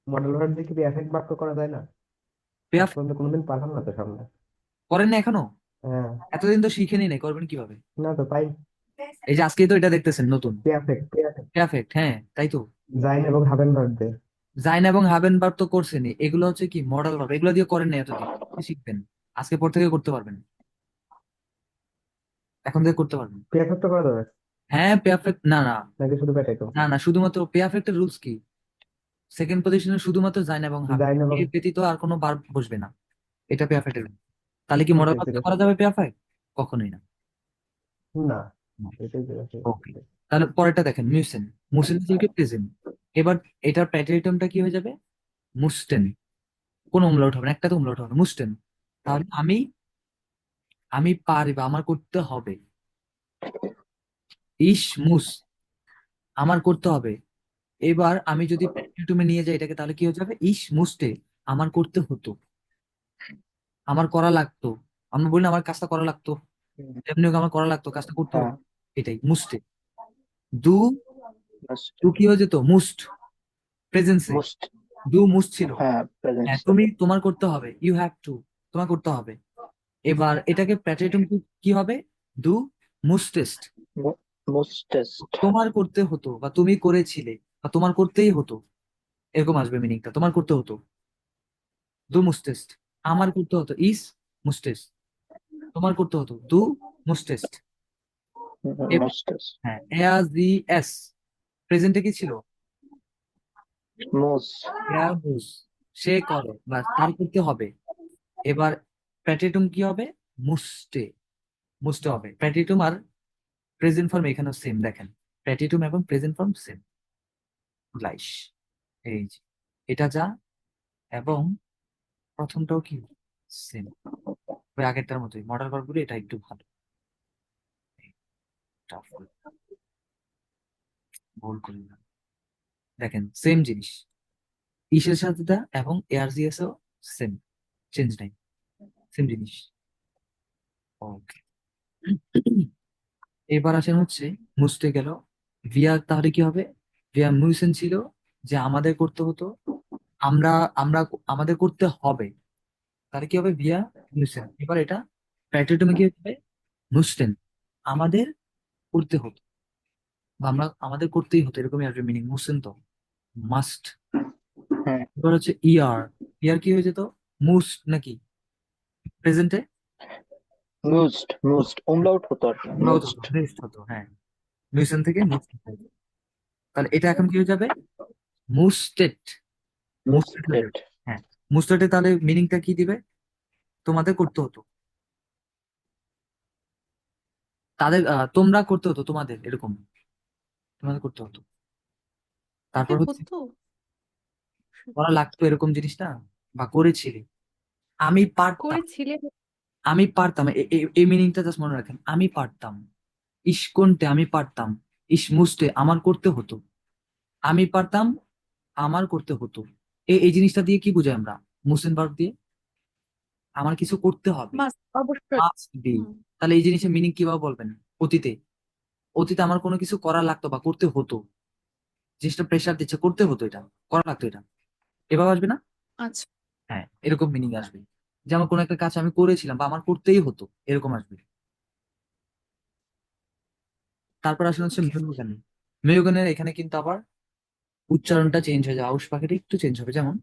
মডেল ভার্ব দিয়ে কি পেয়ারফেক্ট বাক্য করা যায় না? পেয়ার আজ পর্যন্ত কোনোদিন পারলাম না তো সামনে। করেন না এখনো? হ্যাঁ, এতদিন তো শিখেনি নাই, করবেন কিভাবে? না তো পাই। এই যে আজকেই তো এটা দেখতেছেন নতুন পেয়ারফেক্ট পারফেক্ট। হ্যাঁ তাই তো। জাইন এবং হাবেন ভার্ব দিয়ে। জাইন এবং হাবেন ভার্ব তো করছেনই, এগুলো হচ্ছে কি মডেল ভার্ব, এগুলো দিয়ে করেন না এতদিন। শিখবেন, আজকে পর থেকে করতে পারবেন, এখন থেকে করতে পারবেন। পেয়ারফেক্ট করা যাবে হ্যাঁ পেয়ারফেক্ট, না না নাকি শুধু প্যাটেটো? না না, শুধুমাত্র পেয়ারফেক্টের রুলস কি? সেকেন্ড পজিশনে শুধুমাত্র জাইন এবং হাবেন, জাইন এবং এর ব্যতীত আর কোনো ভার্ব বসবে না। এটা পেয়ারফেক্টের। তাহলে কি মডেল ওকে ঠিক ভার্ব আছে। করা যাবে পেয়ারফেক্ট? কখনোই না। না, এটাই ঠিক আছে। ওকে, তাহলে পরেরটা দেখেন, মিউসেন। মুসেন থেকে প্রেজেন্ট। এবার এটার প্যাটার্নটা কি হয়ে যাবে? মুস্টেন। কোনো umlaut হবে না, একটা তো umlaut হবে না, মুস্টেন। তাহলে আমি আমি পারি বা আমার করতে হবে। ইস মুস, আমার করতে হবে। এবার আমি যদি প্যাটার্নে নিয়ে যাই এটাকে, তাহলে কি হয়ে যাবে? ইস মুস্টে, আমার করতে হতো, আমার করা লাগতো। আমরা বলি না, আমার কাজটা করা লাগতো, এমনি হোক আমার করা লাগতো, কাজটা করতে হ্যাঁ হতো। এটাই মুস্টে। দু, মোস্ট। দু কি হয়ে যেত? মুস্ট, প্রেজেন্সে মোস্ট। দু মুস্ট ছিল। হ্যাঁ হ্যাঁ, প্রেজেন্ট। তুমি তোমার করতে হবে, ইউ হ্যাভ টু, তোমার করতে হবে। এবার এটাকে প্যাটার্ন কি হবে? দু মুস্টেস্ট, মোস্টেস্ট। তোমার করতে হতো বা তুমি করেছিলে বা তোমার করতেই হতো, এরকম আসবে মিনিংটা, তোমার করতে হতো। দু মুস্টেস্ট, আমার করতে হতো, ইস মুস্টেস্ট, তোমার করতে হতো, দু মুস্টেস্ট। মোস্টেস্ট। হ্যাঁ, এয়াজ দি এস, প্রেজেন্টে কি ছিল? মোস। এয়ার মুস, সে করে বা তার করতে হবে। এবার প্যাটেটুম কি হবে? মুস্টে, মুস্টে হবে। প্যাটেটুম আর প্রেজেন্ট ফর্ম এখানেও সেম, দেখেন প্যাটেটুম এবং প্রেজেন্ট ফর্ম সেম, গ্লাইশ। এই যে এটা যা, এবং প্রথমটাও কি সেম, ওই আগেরটার মতোই। মডাল ভার্বগুলো এটা একটু ভালো। টাফ ভুল করি না, দেখেন সেম জিনিস, ইসের সাথে দা এবং এআরজিএস ও সেম, চেঞ্জ নাই, সেম জিনিস। ওকে, এবার আসেন হচ্ছে মুছতে গেল। ভিয়া তাহলে কি হবে? ভিয়া মুইসেন ছিল, যে আমাদের করতে হতো, আমরা আমরা আমাদের করতে হবে। তাহলে কি হবে? ভিয়া মুইসেন। এবার এটা প্যাটেটুমে কি হবে? মুসটেন, আমাদের করতে হতো বা আমরা আমাদের করতেই হতো, এরকমই আসবে মিনিং। মুসেন তো মাস্ট। হ্যাঁ এবার হচ্ছে ইয়ার, ইয়ার কি হয়ে যেত? মুস্ট নাকি প্রেজেন্টে? মুসড। মুসড umlaut হতো আর কি। মুসড। মুস্ট হতো, হ্যাঁ। মুসেন থেকে মুস্ট হতো। তাহলে এটা এখন কি হয়ে যাবে? মুস্টেড, মুস্টেড হয়ে মুস্টেড। যাবে। হ্যাঁ, মুস্টেডে তাহলে মিনিংটা কি দিবে? তোমাদের করতে হতো, তাদের তোমরা করতে হতো, তোমাদের এরকম, তোমাদের করতে হতো। কি তারপর হচ্ছে হতো? করা লাগতো, এরকম জিনিসটা, বা করেছিলি। আমি পারতাম, করেছিলে? আমি পারতাম, এই মিনিংটা জাস্ট মনে রাখেন, আমি পারতাম। ইস কোনটে, আমি পারতাম। ইস মুস্টে, আমার করতে হতো। আমি পারতাম, আমার করতে হতো। এই এই জিনিসটা দিয়ে কি বুঝাই আমরা? মুসলিম ভার্ব দিয়ে আমার কিছু করতে হবে, মাস্ট, অবশ্যই। Must be. হুম। তাহলে এই জিনিসের মিনিং কিভাবে বলবেন? অতীতে, অতীতে আমার কোনো কিছু করা লাগতো বা করতে হতো, জিনিসটা প্রেশার দিচ্ছে, করতে হতো, এটা করা লাগতো, এটা এভাবে আসবে না? আচ্ছা। হ্যাঁ, এরকম মিনিং আসবে যে আমার কোনো একটা কাজ আমি করেছিলাম বা আমার করতেই হতো, এরকম আসবে। তারপর আসলে হচ্ছে Okay. মেরুগান। মেরুগানের এখানে কিন্তু আবার উচ্চারণটা চেঞ্জ হয়ে যায়, আউশ পাখিটা একটু চেঞ্জ হবে। যেমন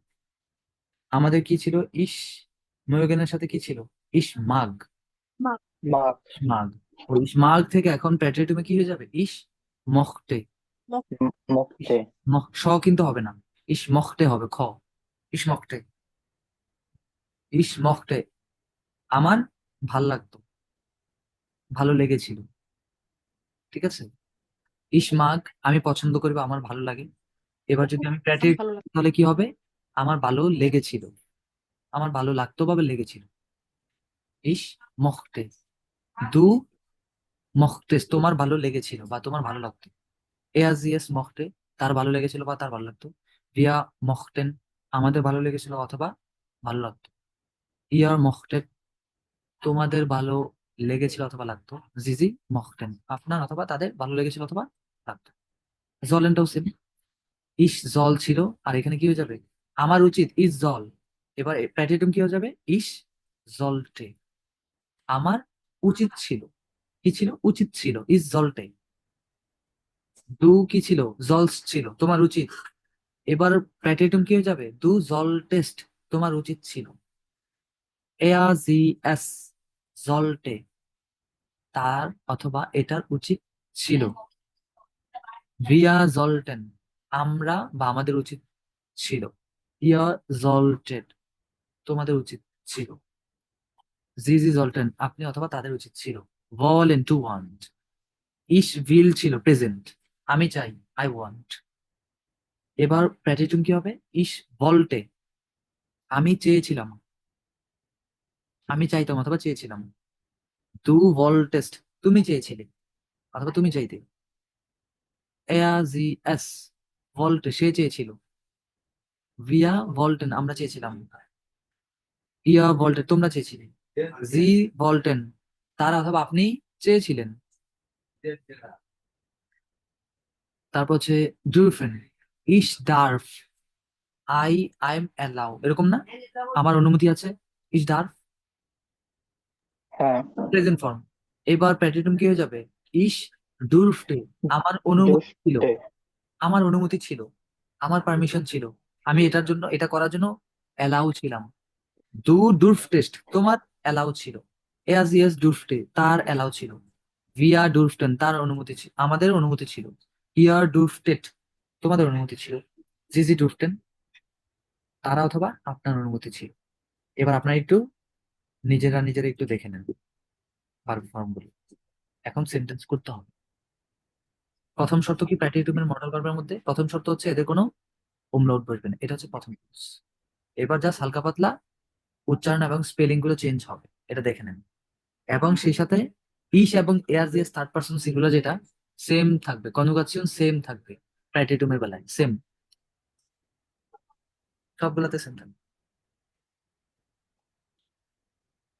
আমাদের কি ছিল? ইস, মেরুগানের সাথে কি ছিল? ইস মাগ, মা- মাগ, মাগ। ওই ইস মাগ থেকে এখন প্যাট্রিয়টিমে কি হয়ে যাবে? ইস মখটে। মক- ইস মুক্তে, স কিন্তু হবে না, ইস মখটে হবে, ইস মখটে, ইস মখটে। আমার ভাল লাগতো, ভালো লেগেছিল, ঠিক আছে? ইস মাগ আমি পছন্দ করি বা আমার ভালো লাগে। এবার যদি আমি প্যাট্রি, আমার ভালো লাগে। তাহলে কি হবে? আমার ভালো লেগেছিল, আমার ভালো লাগতো বা লেগেছিল। ইস মখতে, দু মখতেস, তোমার ভালো লেগেছিল বা তোমার ভালো লাগতো। এয়াজিয়াস মখতে, তার ভালো লেগেছিল বা তার ভালো লাগতো। রিয়া মখতেন, আমাদের ভালো লেগেছিল অথবা ভালো লাগতো। ইয়ার মখতেন, তোমাদের ভালো লেগেছিল অথবা লাগতো। জিজি মখতেন, আপনার অথবা তাদের ভালো লেগেছিল অথবা লাগতো। জলেনটাও সেম, ইস জল ছিল, আর এখানে কি হয়ে যাবে? আমার উচিত ইস জল। এবার প্যাটিটুম কি হয়ে যাবে? ইস জলটে, আমার উচিত ছিল। কি ছিল? উচিত ছিল, ইস জলটে। দু কি ছিল? জলস ছিল, তোমার উচিত। এবার প্যাটিটুম কি হয়ে যাবে? দু জল টেস্ট, তোমার উচিত ছিল। এয়া জি এস জলটে, তার অথবা এটার উচিত ছিল। ভিয়া জলটেন, আমরা বা আমাদের উচিত ছিল। ইয়া জলটেড, তোমাদের উচিত ছিল। জি জি জলটেন, আপনি অথবা তাদের উচিত ছিল। ভলেন টু ওয়ান্ট, ইস উইল ছিল প্রেজেন্ট, আমি চাই, আই ওয়ান্ট। এবার প্যাটিটুম কি হবে? ইস ভল্টে, আমি চেয়েছিলাম, আমি চাইতাম অথবা চেয়েছিলাম। দু ভল্টেস্ট, তুমি চেয়েছিলে অথবা তুমি চাইতে। এয়া জি এস ভল্টে, সে চেয়েছিল। ভিয়া ভল্টেন, আমরা চেয়েছিলাম। ইয়া ভল্টে, তোমরা চেয়েছিলে। জি ভল্টেন, তারা অথবা আপনি চেয়েছিলেন। তারপর হচ্ছে ডুরফেন, ইস ডার্ফ, আই এম অ্যালাউ, এরকম না? আমার অনুমতি আছে, ইস ডার্ফ হ্যাঁ, প্রেজেন্ট ফর্ম। এবার প্যাটিটুম কি হয়ে যাবে? ইস ডুরফটে, আমার অনুমতি ছিল, দুষ্টে, আমার অনুমতি ছিল, আমার পারমিশন ছিল, আমি এটার জন্য, এটা করার জন্য অ্যালাউ ছিলাম। দু ডুরফটেস্ট, তোমার অ্যালাউ ছিল। এয়াজ ইয়েস ডুরফটে, তার অ্যালাউ ছিল। ভিয়া ডুরফটেন, তার অনুমতি ছিল, আমাদের অনুমতি ছিল। ইয়ার ডুরফটেট, তোমাদের অনুমতি ছিল। জিজি ডুরফটেন, তারা অথবা আপনার অনুমতি ছিল। এবার আপনারা একটু নিজেরা নিজেরা একটু দেখে নেন ভার্ব ফর্মগুলো। এখন সেন্টেন্স করতে হবে। প্রথম শর্ত কি প্র্যাটিটুমের মডেল ভার্বের মধ্যে? প্রথম শর্ত হচ্ছে এদের কোনো umlaut বসবে না, এটা হচ্ছে প্রথম rules। এবার জাস্ট হালকা পাতলা উচ্চারণ এবং স্পেলিং গুলো চেঞ্জ হবে, এটা দেখে নেন। এবং সেই সাথে ইস এবং এয়ার দিয়ে থার্ড পার্সন সিঙ্গুলার যেটা সেম থাকবে, কনজুগাসিয়ন সেম থাকবে প্র্যাটিটুমের বেলায়, সেম, সবগুলোতে সেম থাকবে।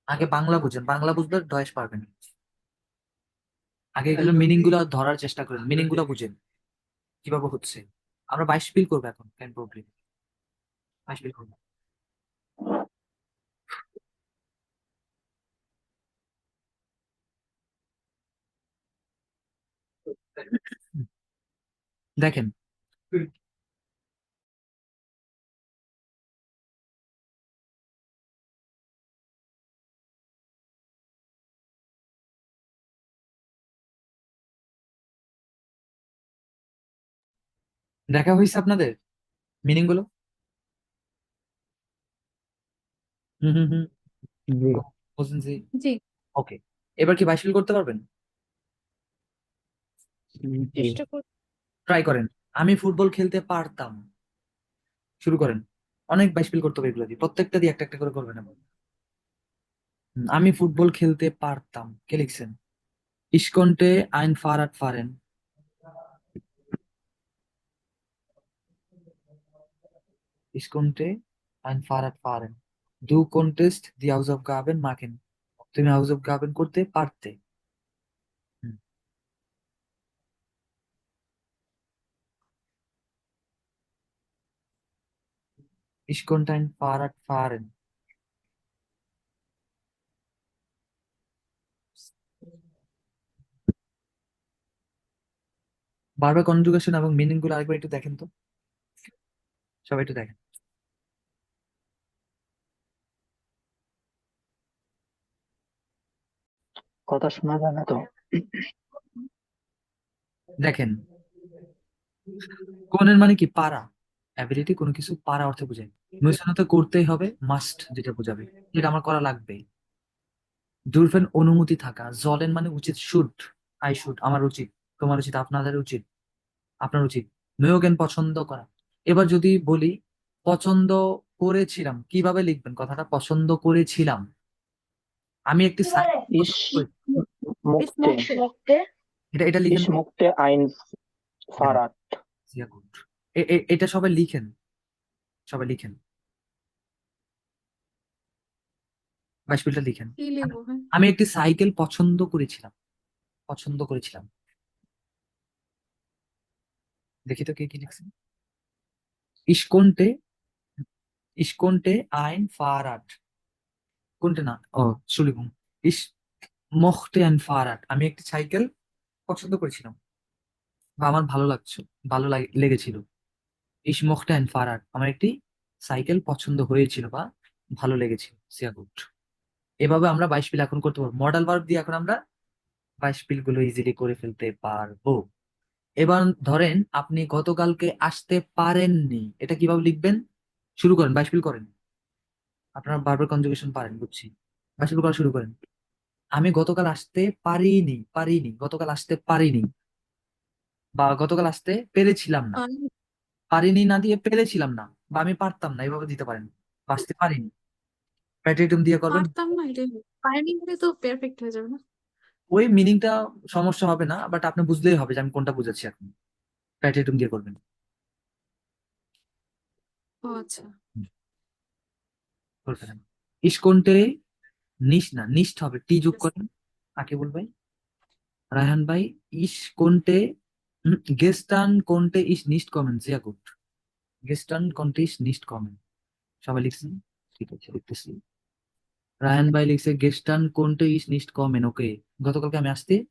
আগে বাংলা বুঝেন, বাংলা বুঝলে ডয়েশ পারবেন। আগে এগুলো মিনিং গুলো ধরার চেষ্টা করেন, মিনিং গুলো বুঝেন কিভাবে হচ্ছে। আমরা 22 ফিল করবো এখন, ক্যান প্রবলি 22 ফিল করবো। দেখেন, দেখা হয়েছে আপনাদের মিনিং গুলো? হুম হুম হুম, জি বুঝছেন জি। জি। ওকে, এবার কি 22 ফিল করতে পারবেন? জি চেষ্টা কর। ট্রাই করেন। আমি ফুটবল খেলতে পারতাম, শুরু করেন। অনেক 22 ফিল করতে হবে এগুলো দিয়ে, প্রত্যেকটা দিয়ে একটা একটা করে করবেন এবার। আমি ফুটবল খেলতে পারতাম, কে লিখছেন? Ich konnte ein Fahrrad fahren. Ich konnte ein Fahrrad fahren. Du konntest die Hausaufgaben machen. তুমি Hausaufgaben করতে পারতে। হুম। Ich konnte ein Fahrrad fahren. বারবার কনজুগেশন এবং মিনিং গুলো আরেকবার একটু দেখেন তো, সবাই একটু দেখেন। কথা শোনা যায় না তো। দেখেন, কোনের মানে কি? পারা। অ্যাবিলিটি কোনো কিছু পারা অর্থে বোঝায়। নৈপুণ্যতা করতেই হবে, মাস্ট যেটা বোঝাবে, যেটা আমার করা লাগবে। ডুরফেন অনুমতি থাকা। জলেন মানে উচিত, শুড, আই শুড, আমার উচিত, তোমার উচিত, আপনাদের উচিত, আপনার উচিত। মেয়োগেন পছন্দ করা। এবার যদি বলি পছন্দ করেছিলাম, কিভাবে লিখবেন কথাটা? পছন্দ করেছিলাম, আমি একটি সাইকেল ইস Ist মুক্তে mochte. মুক্তে এটা এটা লিখেন ইস তো। মুক্তে আইন Genau, ফারাত। sehr gut. এটা সবাই লিখেন, সবাই লিখেন, বাইশপিলটা লিখেন। কি লিখবো? হ্যাঁ, আমি একটি সাইকেল পছন্দ করেছিলাম, পছন্দ করেছিলাম। দেখি তো কে কি লিখছেন। Ich konnte, ich konnte ein Fahrrad, konnte না, ও Entschuldigung, ich mochte ein Fahrrad, আমি একটি সাইকেল পছন্দ করেছিলাম বা আমার ভালো লাগছে, লেগেছিল। Ich mochte ein Fahrrad, আমার একটি সাইকেল পছন্দ হয়েছিল বা ভালো লেগেছিল। sehr gut. এভাবে আমরা বাইশপিল এখন করতে পারবো। মডাল ভার্ব দিয়ে এখন আমরা বাইশপিল গুলো ইজিলি করে ফেলতে পারবো। এবার ধরেন আপনি গতকালকে আসতে পারেননি, এটা কিভাবে লিখবেন? শুরু করেন, বাইশপিল করেন। আপনারা বারবার কনজুগেশন পারেন, বুঝছি। বাইশপিল করা শুরু করেন। আমি গতকাল আসতে পারিনি, পারিনি, গতকাল আসতে পারিনি, বা গতকাল আসতে পেরেছিলাম না। পারি- পারিনি না দিয়ে পেরেছিলাম না, বা আমি পারতাম না, এভাবে দিতে পারেন। বা আসতে পারিনি, প্যাট্রিটুম দিয়ে করবেন। পারতাম না, এটাই পারিনি হলে তো পারফেক্ট হয়ে যাবে না? ওই মিনিংটা সমস্যা হবে না, বাট আপনি বুঝলেই হবে যে আমি কোনটা বুঝাচ্ছি এখন। প্যাট্রিটুম দিয়ে করবেন। ও আচ্ছা। করে ফেলেন। ইসকোনটে, নিশ না, নিষ্ঠ হবে, টি যোগ করেন। আকিবুল ভাই, রায়হান ভাই, ইস কোনটে, গেস্টান কোনটে ইস নিস্ট কমেন, sehr gut. গেস্টান কোনটে ইস নিস্ট কমেন। সবাই লিখছেন? ঠিক আছে, লিখতেছি। রায়হান ভাই লিখছে গেস্টান কোনটে ইস নিস্ট কমেন, ওকে। গতকালকে আমি আসতে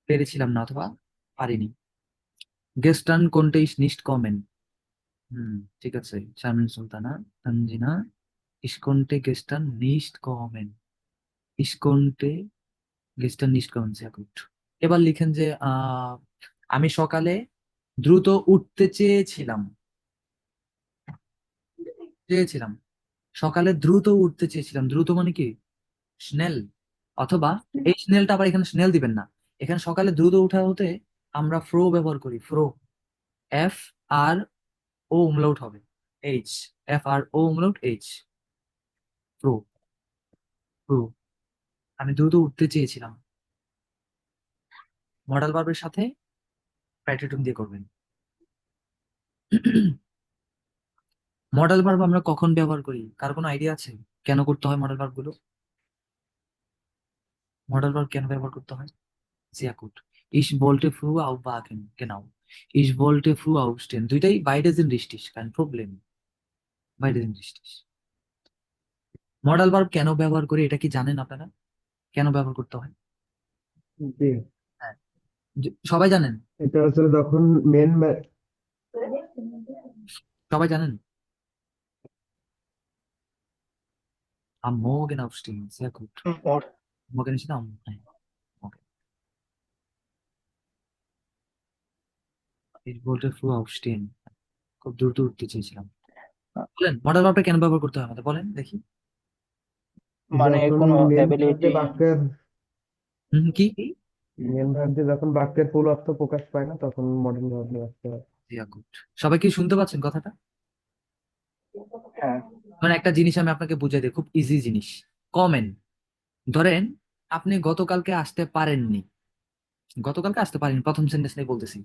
পেরেছিলাম না অথবা পারিনি। গেস্টান কোনটে ইস নিস্ট কমেন। ঠিক আছে। শারমিন সুলতানা, তানজিনা, ইস কোনটে গেস্টান নিস্ট কমেন, ইস কোনটে গেস্টান নিস্ট কমেন, sehr gut. এবার লিখেন যে আমি সকালে দ্রুত উঠতে চেয়েছিলাম, চেয়েছিলাম, সকালে দ্রুত উঠতে চেয়েছিলাম। দ্রুত মানে কি? স্নেল। অথবা এই স্নেলটা আবার এখানে স্নেল দিবেন না, এখানে সকালে দ্রুত উঠা হতে আমরা ফ্রো ব্যবহার করি। ফ্রো, এফ আর ও উমলাউট হবে, এইচ, এফ আর ও উমলাউট এইচ, ফ্রো, ফ্রো। আমি দ্রুত উঠতে চেয়েছিলাম। মডাল ভার্বের সাথে প্যাটিটুম দিয়ে করবেন। মডাল ভার্ব আমরা কখন ব্যবহার করি? কার কোনো আইডিয়া আছে কেন করতে হয় মডাল ভার্ব গুলো? মডাল ভার্ব কেন ব্যবহার করতে হয়? Sehr gut. Ich wollte früh aufwachen. Genau. Ich wollte früh aufstehen. দুইটাই beide sind richtig. Kein Problem. Beide sind richtig. Modal verb কেন ব্যবহার করি এটা কি জানেন আপনারা? কেন ব্যবহার করতে হয়? জি, হ্যাঁ, সবাই জানেন? এটা আসলে যখন মেন সবাই জানেন? Am Morgen aufstehen. Sehr gut. Or Morgen ist am. হ্যাঁ, okay. Ich wollte früh aufstehen. খুব দ্রুত উঠতে চেয়েছিলাম। বলেন মডাল ভার্বটা কেন ব্যবহার করতে হয় আমাদের, বলেন দেখি। মানে যখন কোনো মেন এবিলিটি। কি? মেন ভার্ব দিয়ে যখন বাক্যের ফুল অর্থ প্রকাশ পায় না তখন মডার্ন ভার্ব নিয়ে আসতে হয়। Sehr gut. সবাই কি শুনতে পাচ্ছেন কথাটা? হ্যাঁ, মানে একটা জিনিস আমি আপনাকে বুঝাই দিই, খুব ইজি জিনিস। কমেন, ধরেন আপনি গতকালকে আসতে পারেননি, গতকালকে আসতে পারেননি, প্রথম সেন্টেন্স নিয়ে বলতেছি।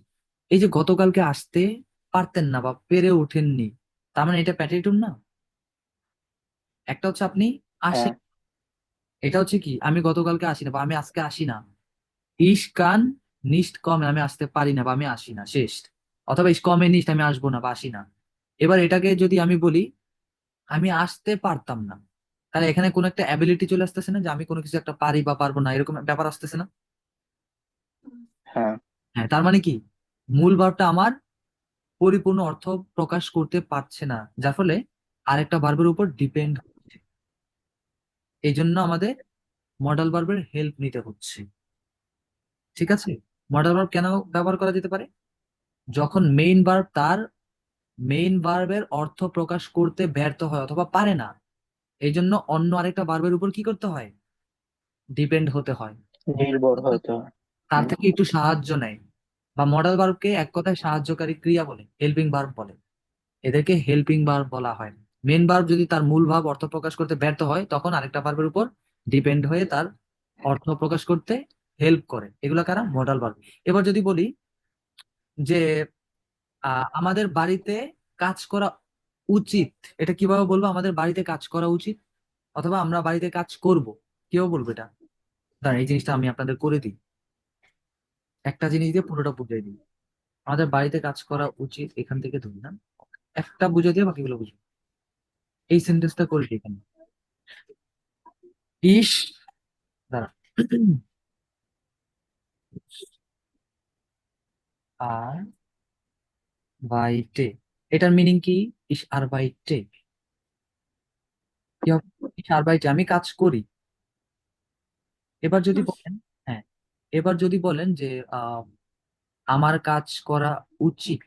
এই যে গতকালকে আসতে পারতেন না বা পেরে ওঠেননি, তার মানে এটা প্যাটেটুম না? একটা হচ্ছে আপনি আসেন, হ্যাঁ এটা হচ্ছে কি আমি গতকালকে আসি না বা আমি আজকে আসি না। ইস কান নিস্ট কমে আমি আসতে পারি না বা আমি আসি না, শেষ। অথবা ইস কমে নিস্ট আমি আসবো না বা আসি না। এবার এটাকে যদি আমি বলি আমি আসতে পারতাম না, তাহলে এখানে কোনো একটা অ্যাবিলিটি চলে আসতেছে না, যে আমি কোনো কিছু একটা পারি বা পারবো না, এরকম ব্যাপার আসতেছে না। হ্যাঁ হ্যাঁ, তার মানে কি মূল ভার্বটা আমার পরিপূর্ণ অর্থ প্রকাশ করতে পারছে না, যার ফলে আরেকটা ভার্বের উপর ডিপেন্ড হচ্ছে। এই জন্য আমাদের মডাল ভার্বের হেল্প নিতে হচ্ছে। ঠিক আছে, মডাল ভার্ব কেন ব্যবহার করা যেতে পারে? যখন মেইন ভার্ব তার মেইন ভার্বের অর্থ প্রকাশ করতে ব্যর্থ হয় অথবা পারে না, এই জন্য অন্য আরেকটা ভার্বের উপর কি করতে হয়? ডিপেন্ড হতে হয়, নির্ভর হতে হয়। তার হুম, থেকে একটু সাহায্য নেয়। বা মডাল ভার্বকে এক কথায় সাহায্যকারী ক্রিয়া বলে, হেল্পিং ভার্ব বলে। এদেরকে হেল্পিং ভার্ব বলা হয়। মেন ভার্ব যদি তার মূল ভাব অর্থ প্রকাশ করতে ব্যর্থ হয়, তখন আরেকটা ভার্বের উপর ডিপেন্ড হয়ে তার অর্থ প্রকাশ করতে হেল্প করে। এগুলো কারা? Modal verb. এবার যদি বলি যে আমাদের বাড়িতে কাজ করা উচিত, এটা কিভাবে বলবো? আমাদের বাড়িতে কাজ করা উচিত, অথবা আমরা বাড়িতে কাজ করব, কেউ বলবো এটা? দাঁড়ান, এই জিনিসটা আমি আপনাদের করে দিই, একটা জিনিস দিয়ে পুরোটা বুঝিয়ে দিই। আমাদের বাড়িতে কাজ করা উচিত, এখান থেকে ধরি না, একটা বুঝে দিয়ে বাকিগুলো বুঝবো। এই সেন্টেন্সটা করে দিই এখানে। ইস, দাঁড়া, আর বাইটে, এটার মিনিং কি? ইস আর বাইটে কি হবে? ইস আর বাইটে আমি কাজ করি। এবার যদি হুম, বলেন, হ্যাঁ, এবার যদি বলেন যে আহ আমার কাজ করা উচিত,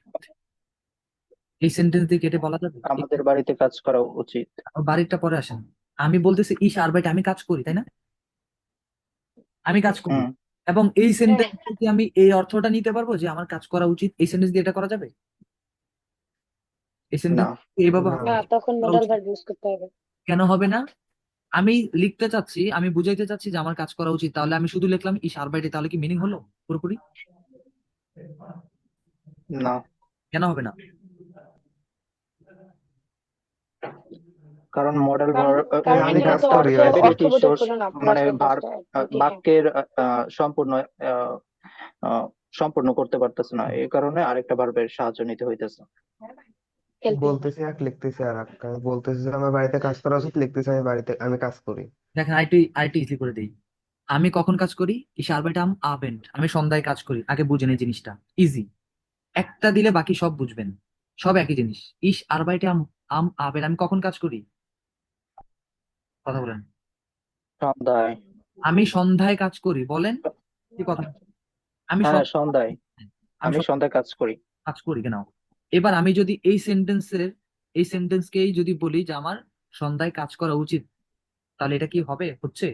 এই সেন্টেন্স দিয়ে কেটে বলা যাবে আমাদের বাড়িতে কাজ করা উচিত। বাড়িটা পরে আসেন। আমি বলতেছি ইস আর বাইটে আমি কাজ করি, তাই না? আমি কাজ করি, হুম, এবং এই হ্যাঁ, সেন্টেন্স থেকে আমি এই অর্থটা নিতে পারবো যে আমার কাজ করা উচিত, এই সেন্টেন্স দিয়ে এটা করা যাবে? এই না সেন্টেন্স এইভাবে না, হবে, না, আমার তখন করা মডাল উচিত। ভার্ব ইউজ করতে হবে। কেন হবে না? আমি লিখতে চাচ্ছি, আমি বুঝাইতে চাচ্ছি যে আমার কাজ করা উচিত, তাহলে আমি শুধু লিখলাম ইস আর বাইটে, তাহলে কি মিনিং হলো পুরোপুরি? না, কেন হবে না? কারণ মডেল কারণ এই কারণ আমি এখানে কাজ তো করি অর্থ হয়েছে। অ্যাবিলিটি অর্থবোধক সোর্স, করে না, পুরা মানে ভার্ব সেন্টেন্সটা একদিকে। হ্যাঁ, বাক্যের সম্পূর্ণ আহ, আহ, সম্পূর্ণ করতে পারতেছে না, এই কারণে আরেকটা ভার্বের সাহায্য নিতে হইতেছে। Helping verb. বলতেছি এক, লিখতেছি আর এক। আমি বলতেছি যে আমার বাড়িতে কাজ করা উচিত, লিখতেছি আমি কাজ করি। দেখেন, আইটি আইটি ইজি করে দেই। আমি কখন কাজ করি? ইস আর বাইটে আম আবেন্ড, আমি সন্ধ্যায় কাজ করি। আগে বুঝেন এই জিনিসটা, ইজি। একটা দিলে বাকি সব বুঝবেন, সব একই জিনিস। ইস আর বাইটে আম আম আবেন্ড, আমি কখন কাজ করি? কথা বলেন। সন্ধ্যায়। আমি সন্ধ্যায় কাজ করি, বলেন কি কথা? আমি হ্যাঁ সন্ধ্যায় সন্ধ্যায়, আমি আমি সন্ধ্যায় কাজ করি। কাজ করি কেন? এবার আমি যদি এই সেন্টেন্সকেই যদি বলি যে আমার সন্ধ্যায় কাজ করা উচিত, তাহলে এটা কি হবে? হচ্ছে?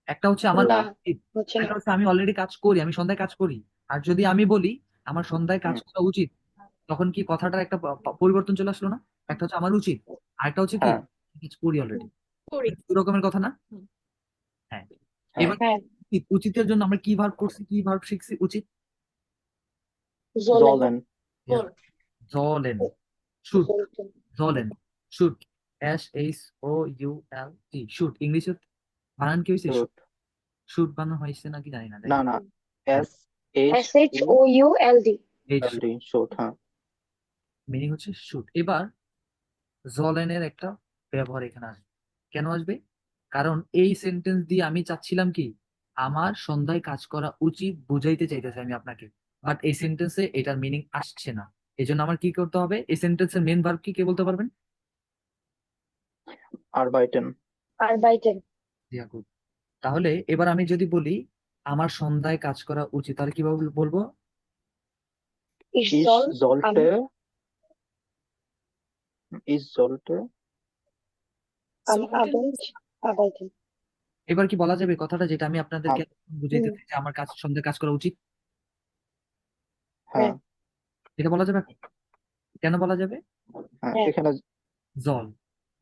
একটা হচ্ছে আমার না, না। উচিত, হচ্ছে না। একটা হচ্ছে আমি অলরেডি কাজ করি, আমি সন্ধ্যায় কাজ করি। আর যদি আমি বলি আমার সন্ধ্যায় কাজ হুম, করা উচিত, তখন কি কথাটার একটা পরিবর্তন চলে আসলো না? একটা হচ্ছে আমার উচিত, আরেকটা হচ্ছে কি হ্যাঁ আমি কাজ করি অলরেডি। করি। দু রকমের কথা না? হুম, হ্যাঁ। হ্যাঁ। এবার হ্যাঁ, উচিতের জন্য আমরা কি ভার্ব করছি, কি ভার্ব শিখছি? উচিত, জলেন। জলেন। জলেন, শুড, জলতেন। জলেন, শুড, SHOULT, শুড। ইংলিশে বানান কি হয়েছে? শুট। শুড বানানো হয়েছে নাকি জানি না, না দেখেন। না, এস এইচ ইউ SHOULD। এই এল ডি, শুট। হ্যাঁ মিনিং হচ্ছে শুড। এবার জলেনের একটা ব্যবহার এখানে আসবে। কেন আসবে? কারণ এই সেন্টেন্স দিয়ে আমি চাচ্ছিলাম কি আমার সন্ধ্যায় কাজ করা উচিত বুঝাইতে চাইতেছি আমি আপনাকে, বাট এই সেন্টেন্সে এটার মিনিং আসছে না। এই জন্য আমার কি করতে হবে? এই সেন্টেন্সের মেন ভার্ব কি, কে বলতে পারবেন? আরবাইটেন। আরবাইটেন। দিয়া গুড। তাহলে এবার আমি যদি বলি আমার সন্ধ্যায় কাজ করা উচিত, তাহলে কিভাবে বলবো? Ich is soll am জলটে, is জলটে। am sollte Abend arbeiten. এবার কি বলা যাবে কথাটা যেটা আমি আপনাদেরকে বুঝাইতে হুম, চাই যে আমার কাজ সন্ধ্যায় কাজ করা উচিত? হ্যাঁ হ্যাঁ, এটা বলা যাবে? কেন বলা যাবে? হ্যাঁ, হ্যাঁ, এখানে জল।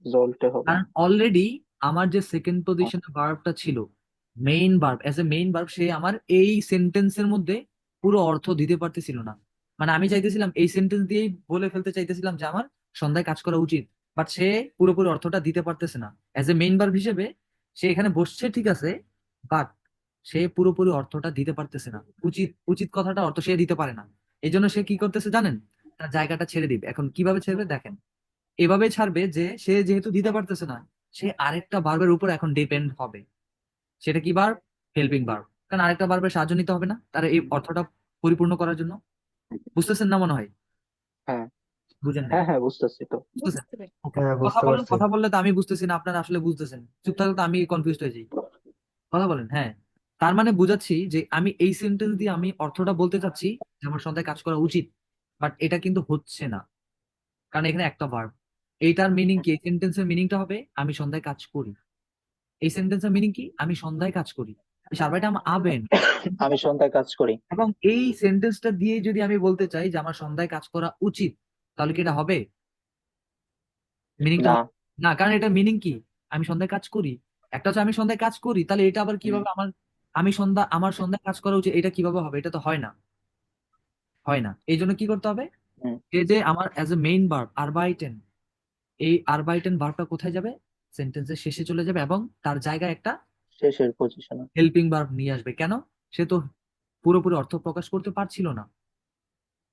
জলটে হবে। কারণ অলরেডি আমার যে সেকেন্ড পজিশনে ভার্বটা ছিল, main verb, as a main verb, সে আমার এই সেন্টেন্সের মধ্যে পুরো অর্থ দিতে পারতেছিল না। মানে আমি চাইতেছিলাম এই সেন্টেন্স দিয়েই বলে ফেলতে চাইতেছিলাম যে আমার সন্ধ্যায় কাজ করা উচিত, বাট সে পুরোপুরি অর্থটা দিতে পারতেছে না। অ্যাজ এ মেইন ভার্ব হিসেবে সে এখানে বসছে ঠিক আছে, বাট সে পুরোপুরি অর্থটা দিতে পারতেছে না। উচিত উচিত কথাটা অর্থ সে দিতে পারে না। এই জন্য সে কি করতেছে জানেন? তার জায়গাটা ছেড়ে দিবে। এখন কিভাবে ছেড়বে দেখেন, এভাবে ছাড়বে যে সে যেহেতু দিতে পারতেছে না, সে আরেকটা ভার্বের উপর এখন ডিপেন্ড হবে। সেটা কি ভার্ব? Helping verb. কারণ আরেকটা ভার্বের সাহায্য নিতে হবে না তার এই অর্থটা পরিপূর্ণ করার জন্য। বুঝতেছেন না মনে হয়? হ্যাঁ, বুঝেন নাই? হ্যাঁ, হ্যাঁ, বুঝতেছি তো। বুঝতেছেন? বুঝতে পারি। ওকে, হ্যাঁ, কথা বুঝতে বলেন। পারছি। কথা বললে তো আমি বুঝতেছি না, আপনারা আসলে বুঝতেছেন। চুপ থাকলে তো আমি কনফিউজ হয়ে যাই। কথা বলেন। হ্যাঁ, তার মানে বুঝাচ্ছি যে আমি এই সেন্টেন্স দিয়ে আমি অর্থটা বলতে চাচ্ছি যে আমার সন্ধ্যায় কাজ করা উচিত, বাট এটা কিন্তু হচ্ছে না, কারণ এখানে একটা ভার্ব। এইটার মিনিং কি? এই সেন্টেন্সের মিনিংটা হবে আমি সন্ধ্যায় কাজ করি। এই সেন্টেন্সের মিনিং কি? আমি সন্ধ্যায় কাজ করি। Ich arbeite am Abend। আমি সন্ধ্যায় কাজ করি। এবং এই সেন্টেন্সটা দিয়ে যদি আমি বলতে চাই যে আমার সন্ধ্যায় কাজ করা উচিত, তাহলে কি এটা হবে? মিনিংটা না। না, কারণ এটা মিনিং কি? আমি সন্ধ্যায় কাজ করি। একটা হচ্ছে আমি সন্ধ্যায় কাজ করি, তাহলে এটা আবার হুম, কিভাবে আমার সন্ধ্যায় কাজ করা উচিত, এটা কিভাবে হবে? এটা তো হয় না, হয় না। এই জন্য কি করতে হবে? হুম, এই যে আমার অ্যাজ এ মেইন ভার্ব আরবাইটেন, এই আরবাইটেন ভার্বটা কোথায় যাবে? সেন্টেন্সের শেষে চলে যাবে এবং তার জায়গায় একটা শেষের পজিশনে। হেল্পিং ভার্ব নিয়ে আসবে। কেন? সে তো পুরোপুরি অর্থ প্রকাশ করতে পারছিল না,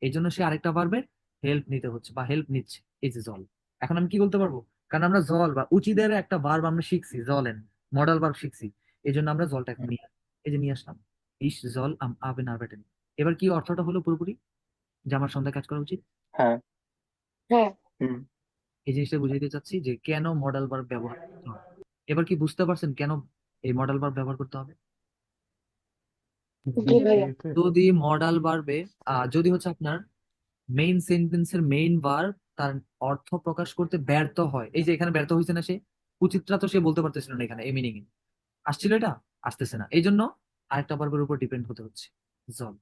এই জন্য সে আরেকটা ভার্বের হেল্প নিতে হচ্ছে বা হেল্প নিচ্ছে। এই যে জল, এখন আমি কি বলতে পারবো? কারণ আমরা জল বা উচিদের একটা ভার্ব আমরা শিখছি, জলেন মডেল ভার্ব শিখছি। এই জন্য আমরা জলটা এখন নিয়ে এই যে নিয়ে আসলাম। ইস জল আম আবেন আরবেটেন। এবার কি অর্থটা হলো পুরোপুরি যে আমার সন্ধ্যায় কাজ করা উচিত। হ্যাঁ। হ্যাঁ, হুম। এই জিনিসটা বুঝাইতে চাচ্ছি যে কেন মডেল ভার্ব ব্যবহার করতে হবে। এবার কি বুঝতে পারছেন কেন এই মডেল ভার্ব ব্যবহার করতে হবে? জি ভাইয়া। যদি মডাল ভার্বে যদি হচ্ছে আপনার মেইন সেন্টেন্সের মেইন ভার্ব তার অর্থ প্রকাশ করতে ব্যর্থ হয়, এই যে এখানে ব্যর্থ হয়েছে না সে, উচিতটা তো সে বলতে পারতেছিল না এখানে এই মিনিং এ, আসছিল এটা, আসতেছে না, এই জন্য আরেকটা ভার্বের উপর ডিপেন্ড হতে হচ্ছে, জল।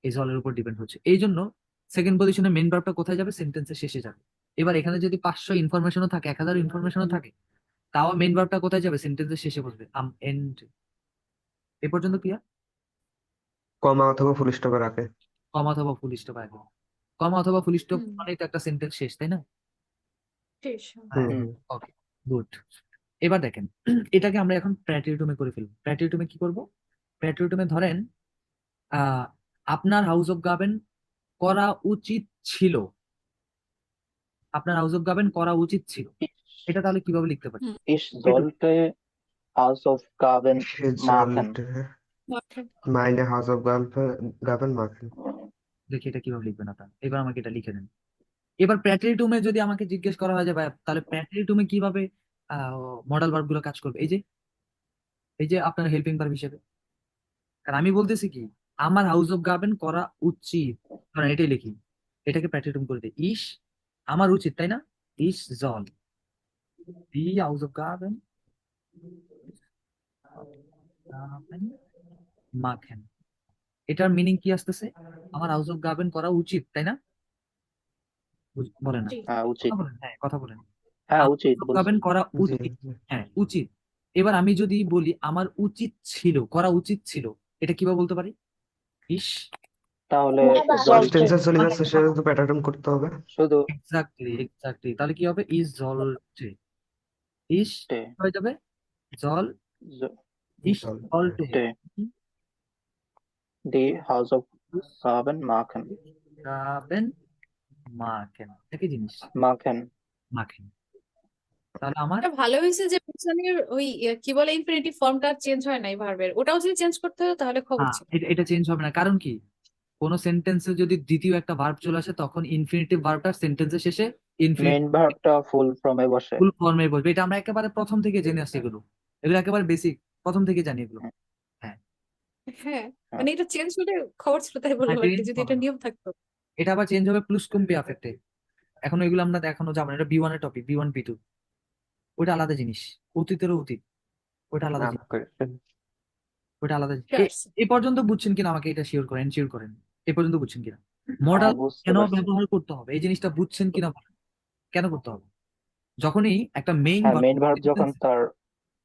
এই জলের উপর ডিপেন্ড হচ্ছে, এই জন্য সেকেন্ড পজিশনে মেইন ভার্বটা কোথায় যাবে? সেন্টেন্সের শেষে যাবে। এবার এখানে যদি 500 ইনফরমেশনও থাকে, 1000 ইনফরমেশনও থাকে, তাও মেইন ভার্বটা কোথায় যাবে? সেন্টেন্সের শেষে বসবে। আম এন্ড। এ পর্যন্ত ক্লিয়ার? কমা অথবা ফুল স্টপের আগে। কমা অথবা ফুল স্টপ আগে। কমা অথবা ফুল স্টপ হুম, মানে তো একটা সেন্টেন্স শেষ, তাই না? শেষ। হুম, হুম। হুম। ওকে, গুড। এবার দেখেন, এটাকে আমরা এখন প্র্যাটিটুমে করে ফেলবো। প্র্যাটিটুমে কি করব? প্র্যাটিটুমে ধরেন আহ আপনার হাউস অফ গার্বেন করা উচিত ছিল। আপনার হাউস অফ গার্বেন করা উচিত ছিল। এটা তাহলে কিভাবে লিখতে পারি? হুম, Ich sollte Hausaufgaben Ich machen. sollte okay. meine Hausaufgaben machen. দেখি এটা কিভাবে লিখবেন আপনার, এবার আমাকে এটা লিখে দেন। এবার প্র্যাটিটুমে যদি আমাকে জিজ্ঞেস করা হয় যে ভাই তাহলে প্র্যাটিটুমে কিভাবে মডেল ভার্ব গুলো কাজ করবে, এই যে আপনার হেল্পিং ভার্ব হিসেবে। কারণ আমি বলতেছি কি, আমার হাউস অফ গার্বেন করা উচিত, ধরেন এটাই লিখি, এটাকে প্যাটিটুম করে দিই। ইস আমার উচিত, তাই না? ইস জল দি হাউস অফ গার্বেন মাখেন। এটার মিনিং কি আসতেছে? আমার হাউস অফ গার্বেন করা উচিত, তাই না? বলেন না, জি। হ্যাঁ, কথা উচিত। বলেন, হ্যাঁ কথা বলেন। হ্যাঁ, আমার উচিত হাউস অফ বলছি। গার্বেন করা জি, উচিত। জি। হ্যাঁ উচিত। এবার আমি যদি বলি আমার উচিত ছিল, করা উচিত ছিল, এটা কিভাবে বলতে পারি? ইস তাহলে পাস্ট sollte, জলটে টেন্সে চলে যাচ্ছে, সেটা তো প্যাটার্ন করতে হবে। শুধু এক্স্যাক্টলি এক্স্যাক্টলি, তাহলে কি হবে? ইস জলটে। ইস টে হয়ে যাবে জল। জ- ইস sollte জলটে টে die Hausaufgaben machen. গাবেন মাখেন, একই জিনিস, machen. মাখেন। তাহলে আমার এটা ভালো হয়েছে যে পিছনের ওই কি বলে ইনফিনিটিভ ফর্মটা চেঞ্জ হয় নাই ভার্বের, ওটাও যদি চেঞ্জ করতে হতো তাহলে খবর ছিল। এটা চেঞ্জ হবে না, কারণ কি কোন সেন্টেন্সে যদি দ্বিতীয় একটা ভার্ব চলে আসে তখন ইনফিনিটিভ ভার্বটা সেন্টেন্সের শেষে মেইন ইনফিনিটিভ ভার্বটা ফুল ফর্মে বসে। ফুল ফর্মে বসবে। এটা আমরা একেবারে প্রথম থেকে জেনে আসছি, এগুলো এগুলো একেবারে বেসিক, প্রথম থেকে জানি এগুলো। হ্যাঁ, হ্যাঁ, হ্যাঁ। মানে এটা চেঞ্জ হলে খবর ছিল, তাই বললাম আর কি, চেঞ্জ যদি হবে এটা না, নিয়ম থাকতো। এটা আবার চেঞ্জ হবে প্লুস কুম্পি আফেক্টে। এখন এগুলো আমরা এখনো যাবো না, এটা বি ওয়ান এর টপিক, বি ওয়ান বি টু, ওটা আলাদা জিনিস। অতীতেরও অতীত, ওটা আলাদা মাফ জিনিস, করে। ওটা আলাদা জিনিস। Sure. এ পর্যন্ত বুঝছেন কিনা আমাকে এটা শিওর করেন, শিওর করেন। এ পর্যন্ত বুঝছেন কিনা হ্যাঁ, মডাল বুঝতে কেন পারছি। ব্যবহার করতে হবে, এই জিনিসটা বুঝছেন কিনা বলেন। কেন করতে হবে? যখনই একটা মেইন হ্যাঁ, ভার্ব মেইন ভার্ব যখন তার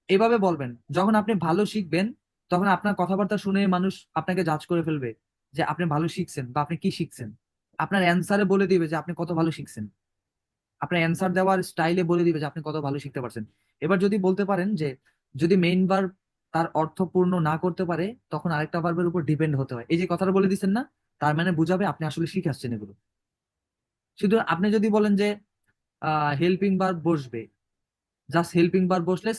এভাবে বলবেন, যখন আপনি ভালো শিখবেন তখন আপনার কথাবার্তা শুনে মানুষ আপনাকে জাজ করে ফেলবে যে আপনি ভালো শিখছেন বা আপনি কি শিখছেন। আপনার অ্যান্সারে বলে দিবে যে আপনি কত ভালো শিখছেন। আপনার অ্যান্সার দেওয়ার স্টাইলে বলে দিবে যে আপনি কত ভালো শিখতে পারছেন। এবার যদি বলতে পারেন যে যদি মেইন ভার্ব তার অর্থ পূর্ণ না করতে পারে তখন আরেকটা ভার্বের উপর ডিপেন্ড হতে হয়, এই যে কথাটা বলে দিচ্ছেন না, তার মানে বুঝাবে আপনি আসলে শিখে আসছেন এগুলো। শুধু আপনি যদি বলেন যে হেল্পিং ভার্ব বসবে, জাস্ট হেল্পিং ভার্ব বসলে